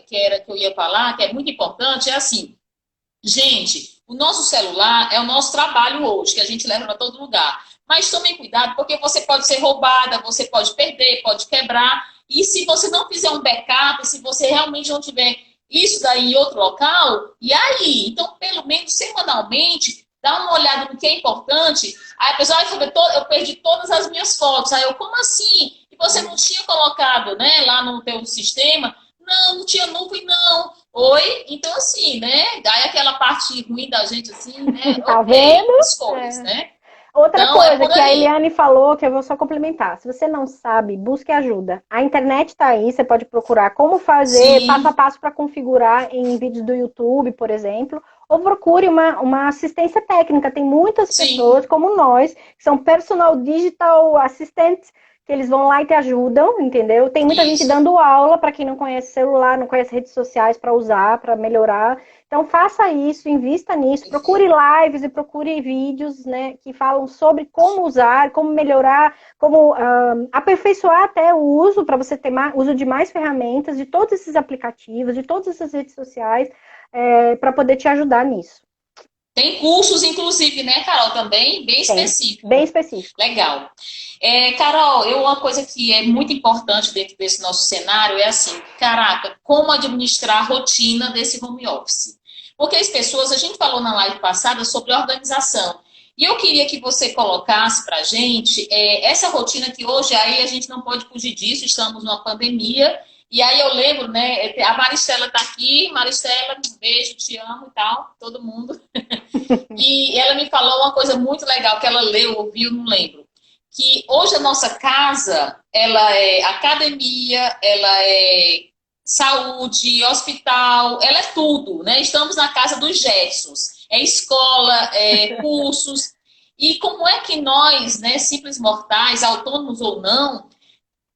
que eu ia falar, que é muito importante, é assim, gente, o nosso celular é o nosso trabalho hoje, que a gente leva para todo lugar. Mas tomem cuidado, porque você pode ser roubada, você pode perder, pode quebrar. E se você não fizer um backup, se você realmente não tiver isso daí em outro local, e aí? Então, pelo menos semanalmente, dá uma olhada no que é importante. Aí a pessoa vai saber, eu perdi todas as minhas fotos. Aí eu, como assim? E você não tinha colocado, né, lá no teu sistema? Não, não tinha nuvem, não. Oi? Então, assim, né? Daí aquela parte ruim da gente, assim, né? Tá Ok, vendo? escolhas, né? Outra Então, é coisa por que a aí. Eliane falou, que eu vou só complementar. Se você não sabe, busque ajuda. A internet está aí, você pode procurar como fazer passo a Sim, passo para configurar em vídeos do YouTube, por exemplo, ou procure uma assistência técnica. Tem muitas pessoas sim. como nós, que são personal digital assistants, que eles vão lá e te ajudam, entendeu? Tem muita gente Isso. dando aula para quem não conhece celular, não conhece redes sociais para usar, para melhorar. Então faça isso, invista nisso, procure Perfeito. lives e procure vídeos, né, que falam sobre como usar, como melhorar, como aperfeiçoar até o uso para você ter uso de mais ferramentas, de todos esses aplicativos, de todas essas redes sociais, para poder te ajudar nisso. Tem cursos, inclusive, né, Carol, também, bem Tem, bem específico. específico. Legal. Carol, uma coisa que é muito importante dentro desse nosso cenário é assim, caraca, como administrar a rotina desse home office? Porque as pessoas, a gente falou na live passada sobre organização, e eu queria que você colocasse para a gente essa rotina que hoje aí a gente não pode fugir disso, estamos numa pandemia, e aí eu lembro, né, a Maristela está aqui, Maristela, um beijo, te amo e tal, todo mundo. E ela me falou uma coisa muito legal que ela leu, ouviu, não lembro. Que hoje a nossa casa, ela é academia, ela é saúde, hospital, ela é tudo, né? Estamos na casa dos Jetsons. É escola, é cursos. E como é que nós, né, simples mortais, autônomos ou não,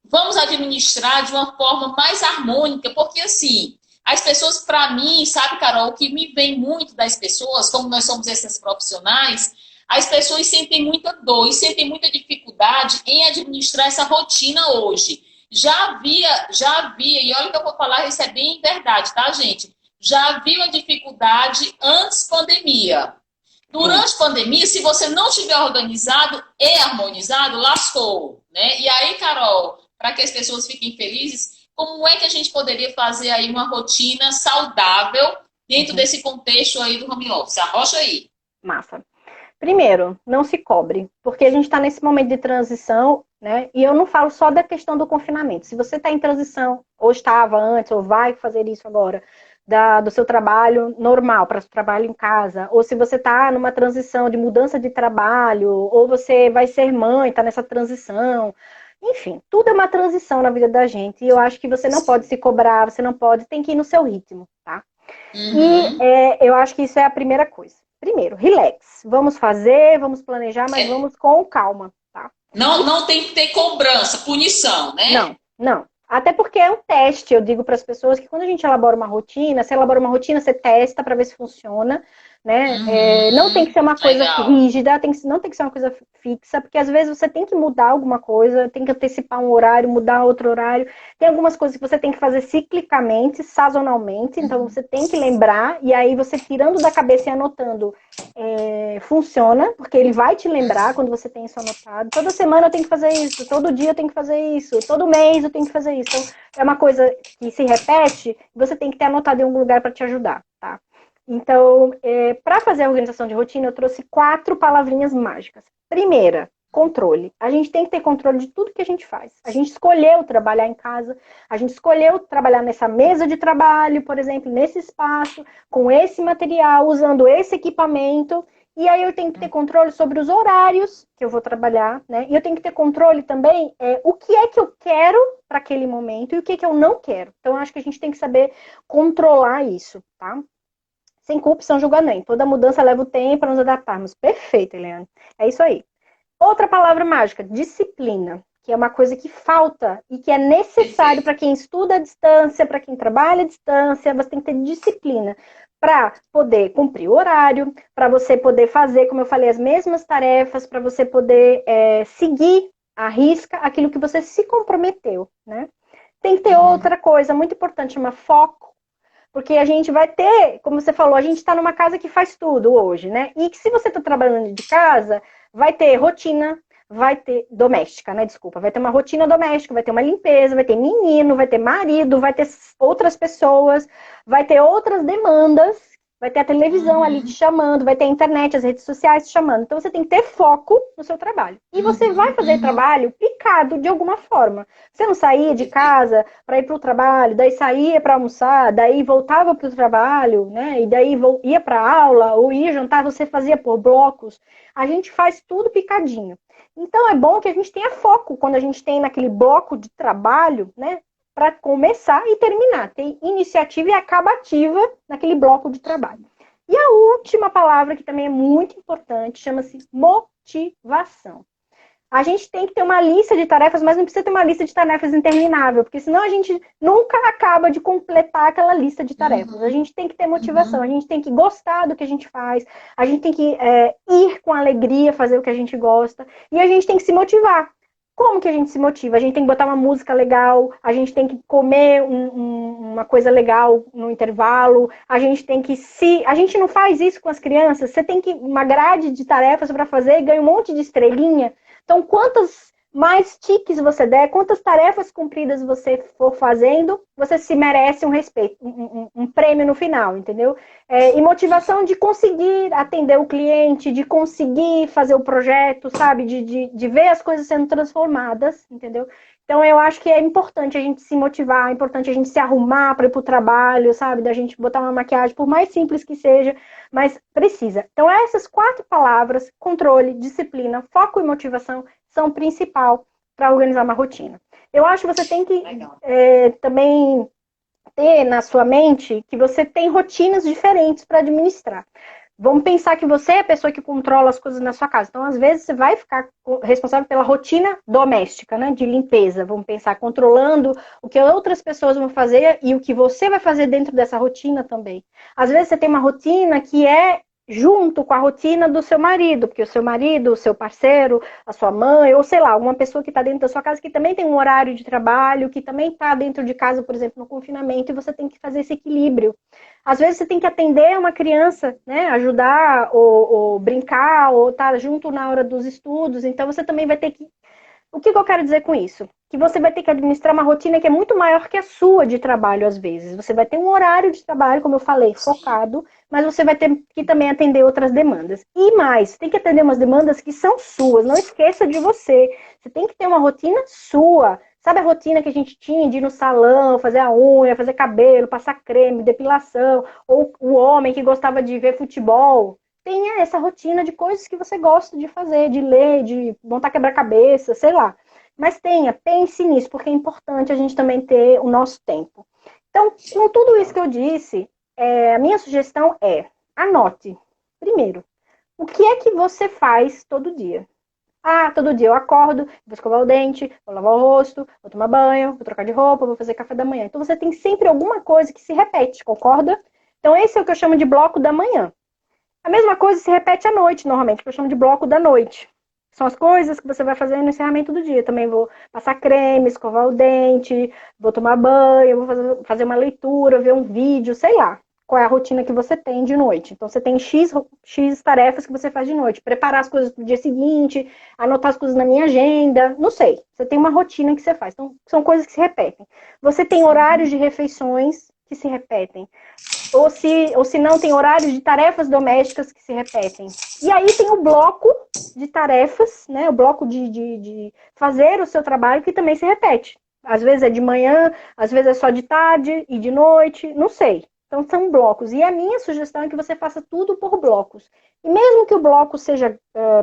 vamos administrar de uma forma mais harmônica, porque assim, as pessoas, para mim, sabe, Carol, o que me vem muito das pessoas, como nós somos esses profissionais, as pessoas sentem muita dor e sentem muita dificuldade em administrar essa rotina hoje. Já havia, e olha o que eu vou falar, isso é bem verdade, tá, gente? Já havia uma dificuldade antes pandemia. Sim. Durante a pandemia, se você não tiver organizado e harmonizado, lascou, né? E aí, Carol, para que as pessoas fiquem felizes, como é que a gente poderia fazer aí uma rotina saudável dentro Uhum. desse contexto aí do home office? Arrocha aí. Massa. Primeiro, não se cobre, porque a gente está nesse momento de transição, né? E eu não falo só da questão do confinamento. Se você está em transição, ou estava antes, ou vai fazer isso agora, do seu trabalho normal para o trabalho em casa, ou se você está numa transição de mudança de trabalho, ou você vai ser mãe, está nessa transição. Enfim, tudo é uma transição na vida da gente. E eu acho que você não pode Sim. se cobrar, você não pode, tem que ir no seu ritmo, tá? E Uhum. eu acho que isso é a primeira coisa. Primeiro, relax. Vamos fazer, vamos planejar, mas É, vamos com calma, tá? não tem que ter cobrança, punição, né? Não, não. Até porque é um teste. Eu digo para as pessoas que quando a gente elabora uma rotina, você elabora uma rotina, você testa para ver se funciona, né? Não tem que Uhum. ser uma coisa Legal. rígida, não tem que ser uma coisa fixa, porque às vezes você tem que mudar alguma coisa, tem que antecipar um horário, mudar outro horário. Tem algumas coisas que você tem que fazer ciclicamente, sazonalmente, então você tem que lembrar, e aí você tirando da cabeça e anotando funciona, porque ele vai te lembrar quando você tem isso anotado. Toda semana eu tenho que fazer isso, todo dia eu tenho que fazer isso, todo mês eu tenho que fazer isso. Então, é uma coisa que se repete, você tem que ter anotado em algum lugar para te ajudar, tá? Então, para fazer a organização de rotina, eu trouxe 4 palavrinhas mágicas. Primeira, controle. A gente tem que ter controle de tudo que a gente faz. A gente escolheu trabalhar em casa, a gente escolheu trabalhar nessa mesa de trabalho, por exemplo, nesse espaço, com esse material, usando esse equipamento. E aí eu tenho que ter controle sobre os horários que eu vou trabalhar, né? E eu tenho que ter controle também o que é que eu quero para aquele momento e o que é que eu não quero. Então, eu acho que a gente tem que saber controlar isso, tá? Sem culpa e sem julgamento. Toda mudança leva o tempo para nos adaptarmos. Perfeito, Eliane. É isso aí. Outra palavra mágica, disciplina, que é uma coisa que falta e que é necessário para Perfeito. quem estuda à distância, para quem trabalha à distância, você tem que ter disciplina para poder cumprir o horário, para você poder fazer, como eu falei, as mesmas tarefas, para você poder seguir à risca aquilo que você se comprometeu, né? Tem que ter Uhum. outra coisa muito importante, chama foco, porque a gente vai ter, como você falou, a gente está numa casa que faz tudo hoje, né? E que se você está trabalhando de casa, vai ter rotina, vai ter doméstica, né? Desculpa, vai ter uma rotina doméstica, vai ter uma limpeza, vai ter menino, vai ter marido, vai ter outras pessoas, vai ter outras demandas vai ter a televisão ali te Uhum, chamando, vai ter a internet, as redes sociais te chamando. Então você tem que ter foco no seu trabalho. E você vai uhum, fazer uhum. trabalho picado de alguma forma. Você não saía de casa para ir para o trabalho, daí saía para almoçar, daí voltava para o trabalho, né? E daí ia para aula ou ia jantar, você fazia por blocos. A gente faz tudo picadinho. Então é bom que a gente tenha foco quando a gente tem naquele bloco de trabalho, né? Para começar e terminar. Tem iniciativa e acabativa naquele bloco de trabalho. E a última palavra, que também é muito importante, chama-se motivação. A gente tem que ter uma lista de tarefas, mas não precisa ter uma lista de tarefas interminável, porque senão a gente nunca acaba de completar aquela lista de tarefas. A Uhum, gente tem que ter motivação, a uhum. gente tem que gostar do que a gente faz, a gente tem que ir com alegria fazer o que a gente gosta, e a gente tem que se motivar. Como que a gente se motiva? A gente tem que botar uma música legal, a gente tem que comer uma coisa legal no intervalo, a gente tem que se. A gente não faz isso com as crianças, você tem que uma grade de tarefas para fazer e ganha um monte de estrelinha. Então, quantas mais tiques você der, quantas tarefas cumpridas você for fazendo, você se merece um respeito, um prêmio no final, entendeu? E motivação de conseguir atender o cliente, de conseguir fazer o projeto, sabe? De ver as coisas sendo transformadas, entendeu? Então, eu acho que é importante a gente se motivar, é importante a gente se arrumar para ir para o trabalho, sabe? Da gente botar uma maquiagem, por mais simples que seja, mas precisa. Então, essas 4 palavras, controle, disciplina, foco e motivação, são o principal para organizar uma rotina. Eu acho que você tem que Legal. também ter na sua mente que você tem rotinas diferentes para administrar. Vamos pensar que você é a pessoa que controla as coisas na sua casa. Então, às vezes, você vai ficar responsável pela rotina doméstica, né? De limpeza. Vamos pensar controlando o que outras pessoas vão fazer e o que você vai fazer dentro dessa rotina também. Às vezes, você tem uma rotina que é junto com a rotina do seu marido, porque o seu marido, o seu parceiro, a sua mãe, ou sei lá, alguma pessoa que está dentro da sua casa que também tem um horário de trabalho, que também está dentro de casa, por exemplo, no confinamento, e você tem que fazer esse equilíbrio. Às vezes você tem que atender uma criança, né? Ajudar, ou brincar, ou estar junto na hora dos estudos. Então você também vai ter que. O que eu quero dizer com isso? Que você vai ter que administrar uma rotina que é muito maior que a sua de trabalho, às vezes. Você vai ter um horário de trabalho, como eu falei, Sim. focado, mas você vai ter que também atender outras demandas. E mais, tem que atender umas demandas que são suas. Não esqueça de você. Você tem que ter uma rotina sua. Sabe a rotina que a gente tinha de ir no salão, fazer a unha, fazer cabelo, passar creme, depilação, ou o homem que gostava de ver futebol? Tenha essa rotina de coisas que você gosta de fazer, de ler, de montar quebra-cabeça, sei lá. Mas pense nisso, porque é importante a gente também ter o nosso tempo. Então, com tudo isso que eu disse, a minha sugestão é anote. Primeiro, o que é que você faz todo dia? Ah, todo dia eu acordo, vou escovar o dente, vou lavar o rosto, vou tomar banho, vou trocar de roupa, vou fazer café da manhã. Então você tem sempre alguma coisa que se repete, concorda? Então esse é o que eu chamo de bloco da manhã. A mesma coisa se repete à noite, normalmente, que eu chamo de bloco da noite. São as coisas que você vai fazer no encerramento do dia. Também vou passar creme, escovar o dente, vou tomar banho, vou fazer uma leitura, ver um vídeo, sei lá. Qual é a rotina que você tem de noite. Então, você tem X tarefas que você faz de noite. Preparar as coisas para o dia seguinte, anotar as coisas na minha agenda, não sei. Você tem uma rotina que você faz. Então, são coisas que se repetem. Você tem horários Sim. de refeições que se repetem ou se não, tem horários de tarefas domésticas que se repetem. E aí tem o bloco de tarefas, né? O bloco de fazer o seu trabalho que também se repete. Às vezes é de manhã, às vezes é só de tarde e de noite, não sei. Então são blocos. E a minha sugestão é que você faça tudo por blocos. E mesmo que o bloco seja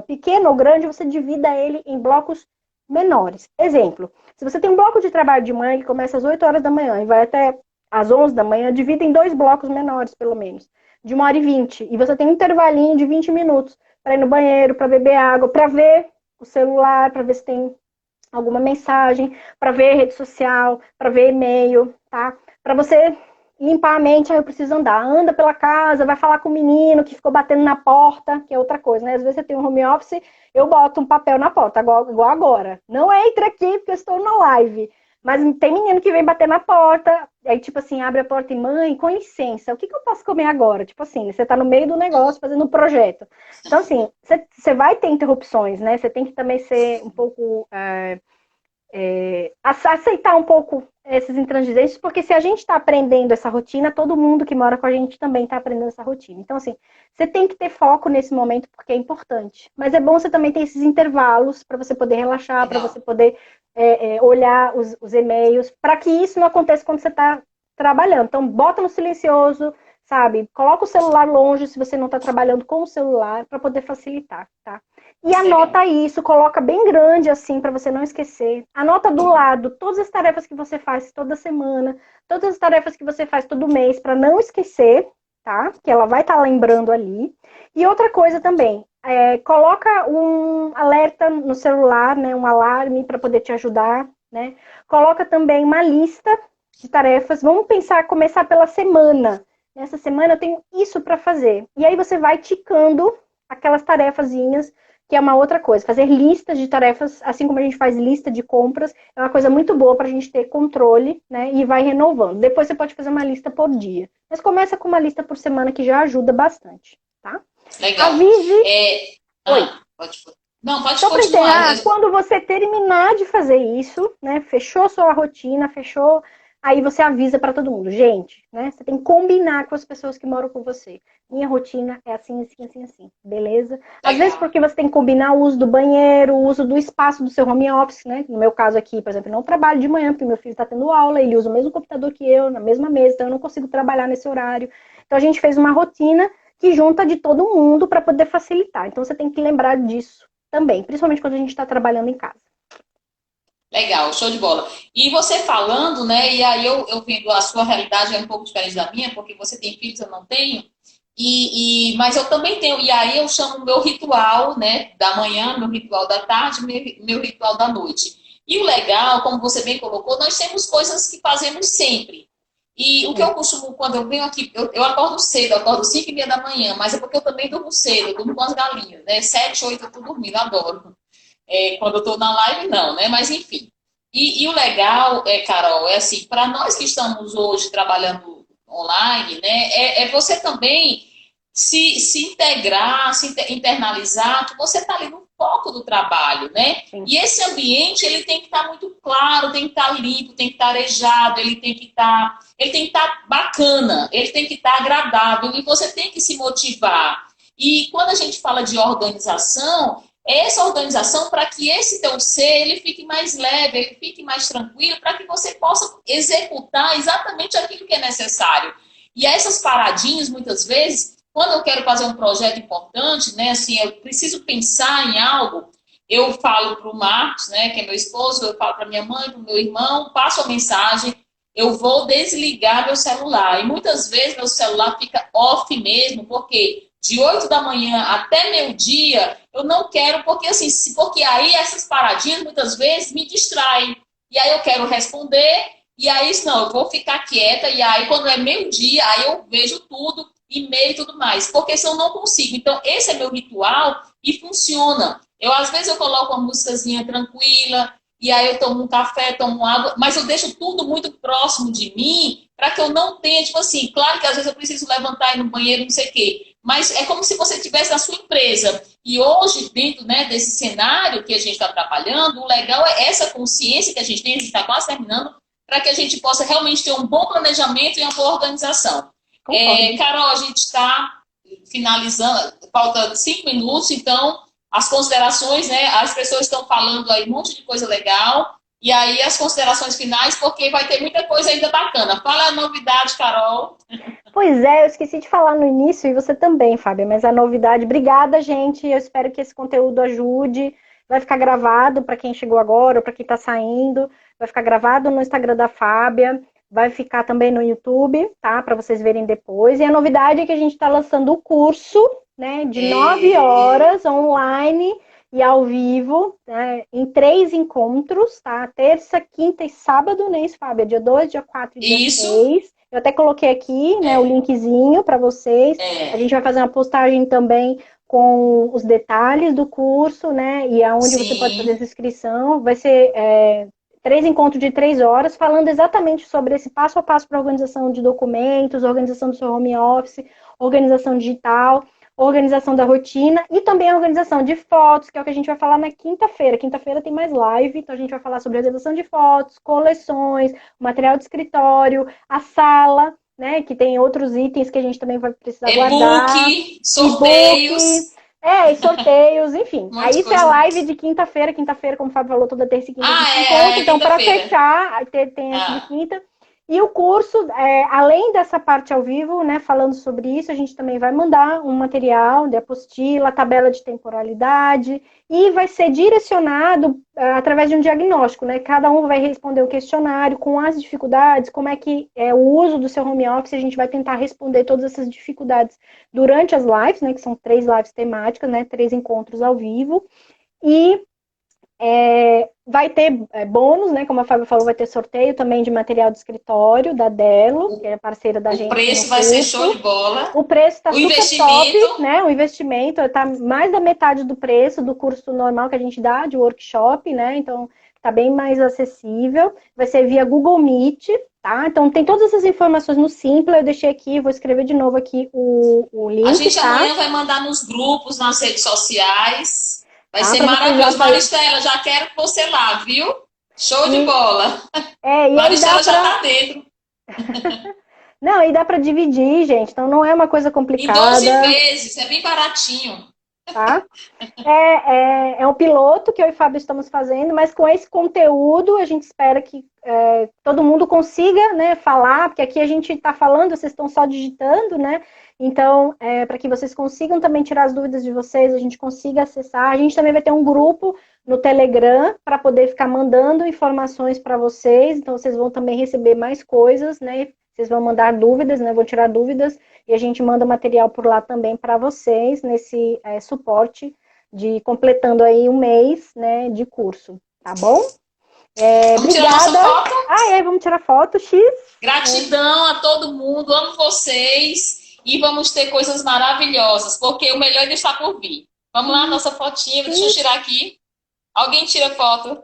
pequeno ou grande, você divida ele em blocos menores. Exemplo, se você tem um bloco de trabalho de manhã que começa às 8 horas da manhã e vai até às 11 da manhã, divida em 2 blocos menores, pelo menos, de 1h20. E você tem um intervalinho de 20 minutos para ir no banheiro, para beber água, para ver o celular, para ver se tem alguma mensagem, para ver rede social, para ver e-mail, tá? Para você limpar a mente, aí eu preciso andar. Anda pela casa, vai falar com o menino que ficou batendo na porta, que é outra coisa, né? Às vezes você tem um home office, eu boto um papel na porta, igual agora. Não entre aqui porque eu estou na live. Mas tem menino que vem bater na porta, aí tipo assim, abre a porta e mãe, com licença, o que eu posso comer agora? Tipo assim, você tá no meio do negócio fazendo um projeto. Então assim, você vai ter interrupções, né? Você tem que também ser um pouco aceitar um pouco esses intransigentes, porque se a gente está aprendendo essa rotina, todo mundo que mora com a gente também está aprendendo essa rotina. Então, assim, você tem que ter foco nesse momento, porque é importante. Mas é bom você também ter esses intervalos para você poder relaxar, para você Legal. poder olhar os e-mails, para que isso não aconteça quando você está trabalhando. Então, bota no silencioso, sabe? Coloca o celular longe se você não está trabalhando com o celular, para poder facilitar, tá? E Legal. anota isso, coloca bem grande assim para você não esquecer. Anota do lado todas as tarefas que você faz toda semana, todas as tarefas que você faz todo mês para não esquecer, tá? Que ela vai estar lembrando ali. E outra coisa também, coloca um alerta no celular, né? Um alarme para poder te ajudar, né? Coloca também uma lista de tarefas. Vamos pensar, começar pela semana. Nessa semana eu tenho isso para fazer. E aí você vai ticando aquelas tarefazinhas, que é uma outra coisa. Fazer listas de tarefas, assim como a gente faz lista de compras, é uma coisa muito boa para a gente ter controle, né? E vai renovando. Depois você pode fazer uma lista por dia. Mas começa com uma lista por semana que já ajuda bastante, tá? Legal. Avise. É, Oi. pode, não, pode Só para continuar. encerrar, quando você terminar de fazer isso, né? Fechou sua rotina, fechou. Aí você avisa para todo mundo, gente, né? Você tem que combinar com as pessoas que moram com você. Minha rotina é assim, assim, assim, assim, beleza? Às vezes Legal. porque você tem que combinar o uso do banheiro, o uso do espaço do seu home office, né? No meu caso aqui, por exemplo, eu não trabalho de manhã porque meu filho está tendo aula, ele usa o mesmo computador que eu, na mesma mesa, então eu não consigo trabalhar nesse horário. Então a gente fez uma rotina que junta de todo mundo para poder facilitar. Então você tem que lembrar disso também, principalmente quando a gente está trabalhando em casa. Legal, show de bola. E você falando, né? E aí eu vendo a sua realidade é um pouco diferente da minha, porque você tem filhos, eu não tenho. Mas eu também tenho, e aí eu chamo o meu ritual, né, da manhã, meu ritual da tarde, meu ritual da noite. E o legal, como você bem colocou, nós temos coisas que fazemos sempre. E o que eu costumo, quando eu venho aqui, eu acordo cedo, eu acordo 5:30 da manhã, mas é porque eu também durmo cedo, eu durmo com as galinhas, né? 7, 8 eu tô dormindo, adoro. Quando eu estou na live, não, né? Mas enfim. E o legal, Carol, é assim, para nós que estamos hoje trabalhando online, né, é você também se integrar, internalizar, que você está ali no foco do trabalho, né? Sim. E esse ambiente, ele tem que estar muito claro, tem que estar limpo, tem que estar arejado, ele tem que estar bacana, ele tem que estar agradável, e você tem que se motivar. E quando a gente fala de organização, essa organização para que esse teu ser ele fique mais leve, ele fique mais tranquilo, para que você possa executar exatamente aquilo que é necessário. E essas paradinhas, muitas vezes, quando eu quero fazer um projeto importante, né, assim, eu preciso pensar em algo, eu falo para o Marcos, né, que é meu esposo, eu falo para minha mãe, para o meu irmão, passo a mensagem, eu vou desligar meu celular. E muitas vezes meu celular fica off mesmo, porque de 8 da manhã até meio-dia, eu não quero, porque assim, porque aí essas paradinhas muitas vezes me distraem. E aí eu quero responder, e aí não, eu vou ficar quieta, e aí quando é meio-dia, aí eu vejo tudo, e-mail e tudo mais, porque senão eu não consigo. Então, esse é meu ritual e funciona. Às vezes, eu coloco uma músicazinha tranquila, e aí eu tomo um café, tomo água, mas eu deixo tudo muito próximo de mim, para que eu não tenha, tipo assim, claro que às vezes eu preciso levantar e ir no banheiro, não sei o quê, mas é como se você estivesse na sua empresa. E hoje, dentro, né, desse cenário que a gente está trabalhando, o legal é essa consciência que a gente está quase terminando, para que a gente possa realmente ter um bom planejamento e uma boa organização. Concordo. Carol, a gente está finalizando, falta 5 minutos, então as considerações, né? As pessoas estão falando aí um monte de coisa legal, e aí as considerações finais, porque vai ter muita coisa ainda bacana. Fala a novidade, Carol. Pois é, eu esqueci de falar no início, e você também, Fábia, mas a novidade, obrigada, gente. Eu espero que esse conteúdo ajude. Vai ficar gravado para quem chegou agora ou para quem está saindo. Vai ficar gravado no Instagram da Fábia. Vai ficar também no YouTube, tá? Para vocês verem depois. E a novidade é que a gente está lançando o curso, né? De 9 horas online e ao vivo, né, em 3 encontros, tá? Terça, quinta e sábado, né, isso, Fábia? Dia 2, dia 4 e dia Isso. 6. Eu até coloquei aqui, né, o É, linkzinho para vocês. A é, gente vai fazer uma postagem também com os detalhes do curso, né? E aonde você pode fazer sim. essa inscrição. Vai ser 3 encontros de 3 horas, falando exatamente sobre esse passo a passo para organização de documentos, organização do seu home office, organização digital. organização da rotina e também a organização de fotos, que é o que a gente vai falar na quinta-feira. Quinta-feira tem mais live, então a gente vai falar sobre organização de fotos, coleções, material de escritório, a sala, né, que tem outros itens que a gente também vai precisar guardar. E-book, sorteios. E sorteios, enfim. Muitas Aí isso é a coisas live mais. de quinta-feira. Quinta-feira, como o Fábio falou, toda terça e quinta a gente se encontra. É Então, para quinta-feira. fechar, tem essa de quinta. E o curso, além dessa parte ao vivo, né, falando sobre isso, a gente também vai mandar um material de apostila, tabela de temporalidade, e vai ser direcionado através de um diagnóstico, né? Cada um vai responder um questionário com as dificuldades, como é que é o uso do seu home office, a gente vai tentar responder todas essas dificuldades durante as lives, né, que são 3 lives temáticas, né, 3 encontros ao vivo, e vai ter bônus, né? Como a Fábio falou, vai ter sorteio também de material de escritório da Delo, que é parceira da gente. O preço vai ser show de bola. O preço está super top, né? O investimento está mais da metade do preço do curso normal que a gente dá, de workshop, né? Então, está bem mais acessível. Vai ser via Google Meet, tá? Então, tem todas essas informações no Simpla. Eu deixei aqui, vou escrever de novo aqui o link, A gente tá? amanhã vai mandar nos grupos, nas redes sociais. Vai ser maravilhoso. Maristela, já quero você lá, viu? Show de bola. Maristela já tá dentro. Não, e dá para dividir, gente. Então não é uma coisa complicada. Em 12 vezes, é bem baratinho. Tá? É um piloto que eu e o Fábio estamos fazendo, mas com esse conteúdo a gente espera que todo mundo consiga, né, falar, porque aqui a gente está falando, vocês estão só digitando, né? Então, para que vocês consigam também tirar as dúvidas de vocês, a gente consiga acessar. A gente também vai ter um grupo no Telegram para poder ficar mandando informações para vocês. Então, vocês vão também receber mais coisas, né? Vocês vão mandar dúvidas, né? Vão tirar dúvidas e a gente manda material por lá também para vocês nesse suporte de completando aí um mês, né, de curso, tá bom? Vamos tirar nossa foto? Vamos tirar foto, X. Gratidão a todo mundo, amo vocês e vamos ter coisas maravilhosas, porque o melhor ainda está por vir. Vamos lá, nossa fotinha, deixa eu tirar aqui. Alguém tira foto.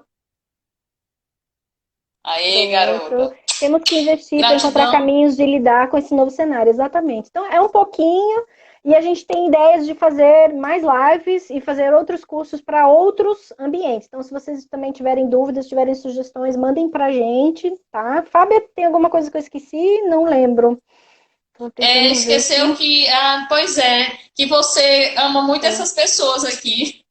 Aê, garota. Temos que investir para encontrar caminhos de lidar com esse novo cenário, exatamente. Então, é um pouquinho, e a gente tem ideias de fazer mais lives e fazer outros cursos para outros ambientes. Então, se vocês também tiverem dúvidas, tiverem sugestões, mandem para a gente, tá? Fábia, tem alguma coisa que eu esqueci? Não lembro. Esqueceu que... pois é, que você ama muito essas pessoas aqui.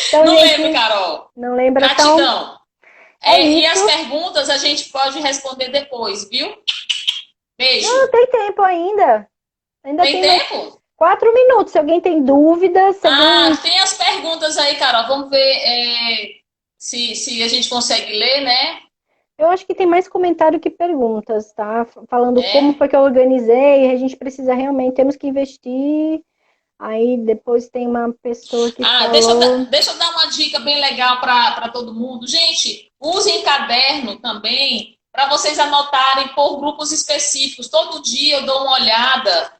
Então, não lembro, Carol. Não lembro. Gratidão. Então... E as perguntas a gente pode responder depois, viu? Beijo. Não, tem tempo ainda. Tem tempo? 4 minutos. Se alguém tem dúvidas... Tem as perguntas aí, Carol. Vamos ver se a gente consegue ler, né? Eu acho que tem mais comentário que perguntas, tá? Falando como foi que eu organizei. A gente precisa realmente... Temos que investir... Aí depois tem uma pessoa que falou... Deixa eu dar uma dica bem legal para todo mundo. Gente, usem caderno também para vocês anotarem por grupos específicos. Todo dia eu dou uma olhada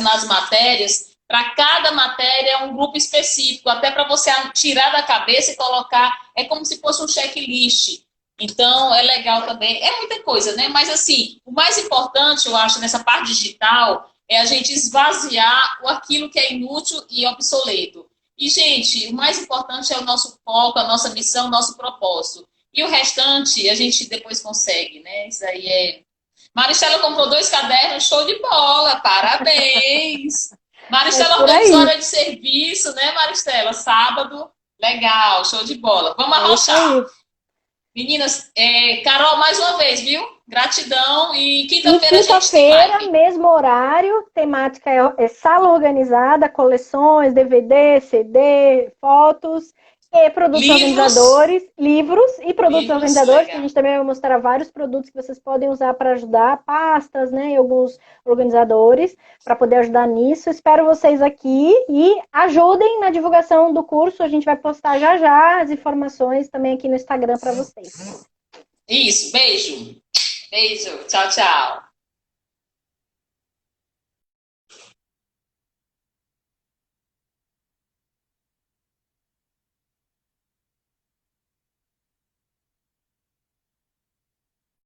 nas matérias. Para cada matéria é um grupo específico, até para você tirar da cabeça e colocar. É como se fosse um checklist. Então, é legal também. É muita coisa, né? Mas, assim, o mais importante, eu acho, nessa parte digital... é a gente esvaziar aquilo que é inútil e obsoleto. E, gente, o mais importante é o nosso foco, a nossa missão, o nosso propósito. E o restante a gente depois consegue, né? Isso aí é... Maristela comprou 2 cadernos, show de bola, parabéns! Maristela organizou hora de serviço, né, Maristela? Sábado, legal, show de bola. Vamos arrochar. Meninas, Carol, mais uma vez, viu? Gratidão. E quinta-feira, mesmo horário, temática é sala organizada, coleções, DVD, CD, fotos e produtos organizadores, livros e produtos organizadores, que a gente também vai mostrar vários produtos que vocês podem usar para ajudar, pastas, né, e alguns organizadores, para poder ajudar nisso. Espero vocês aqui e ajudem na divulgação do curso. A gente vai postar já já as informações também aqui no Instagram para vocês. Isso, beijo. Beijo, tchau, tchau.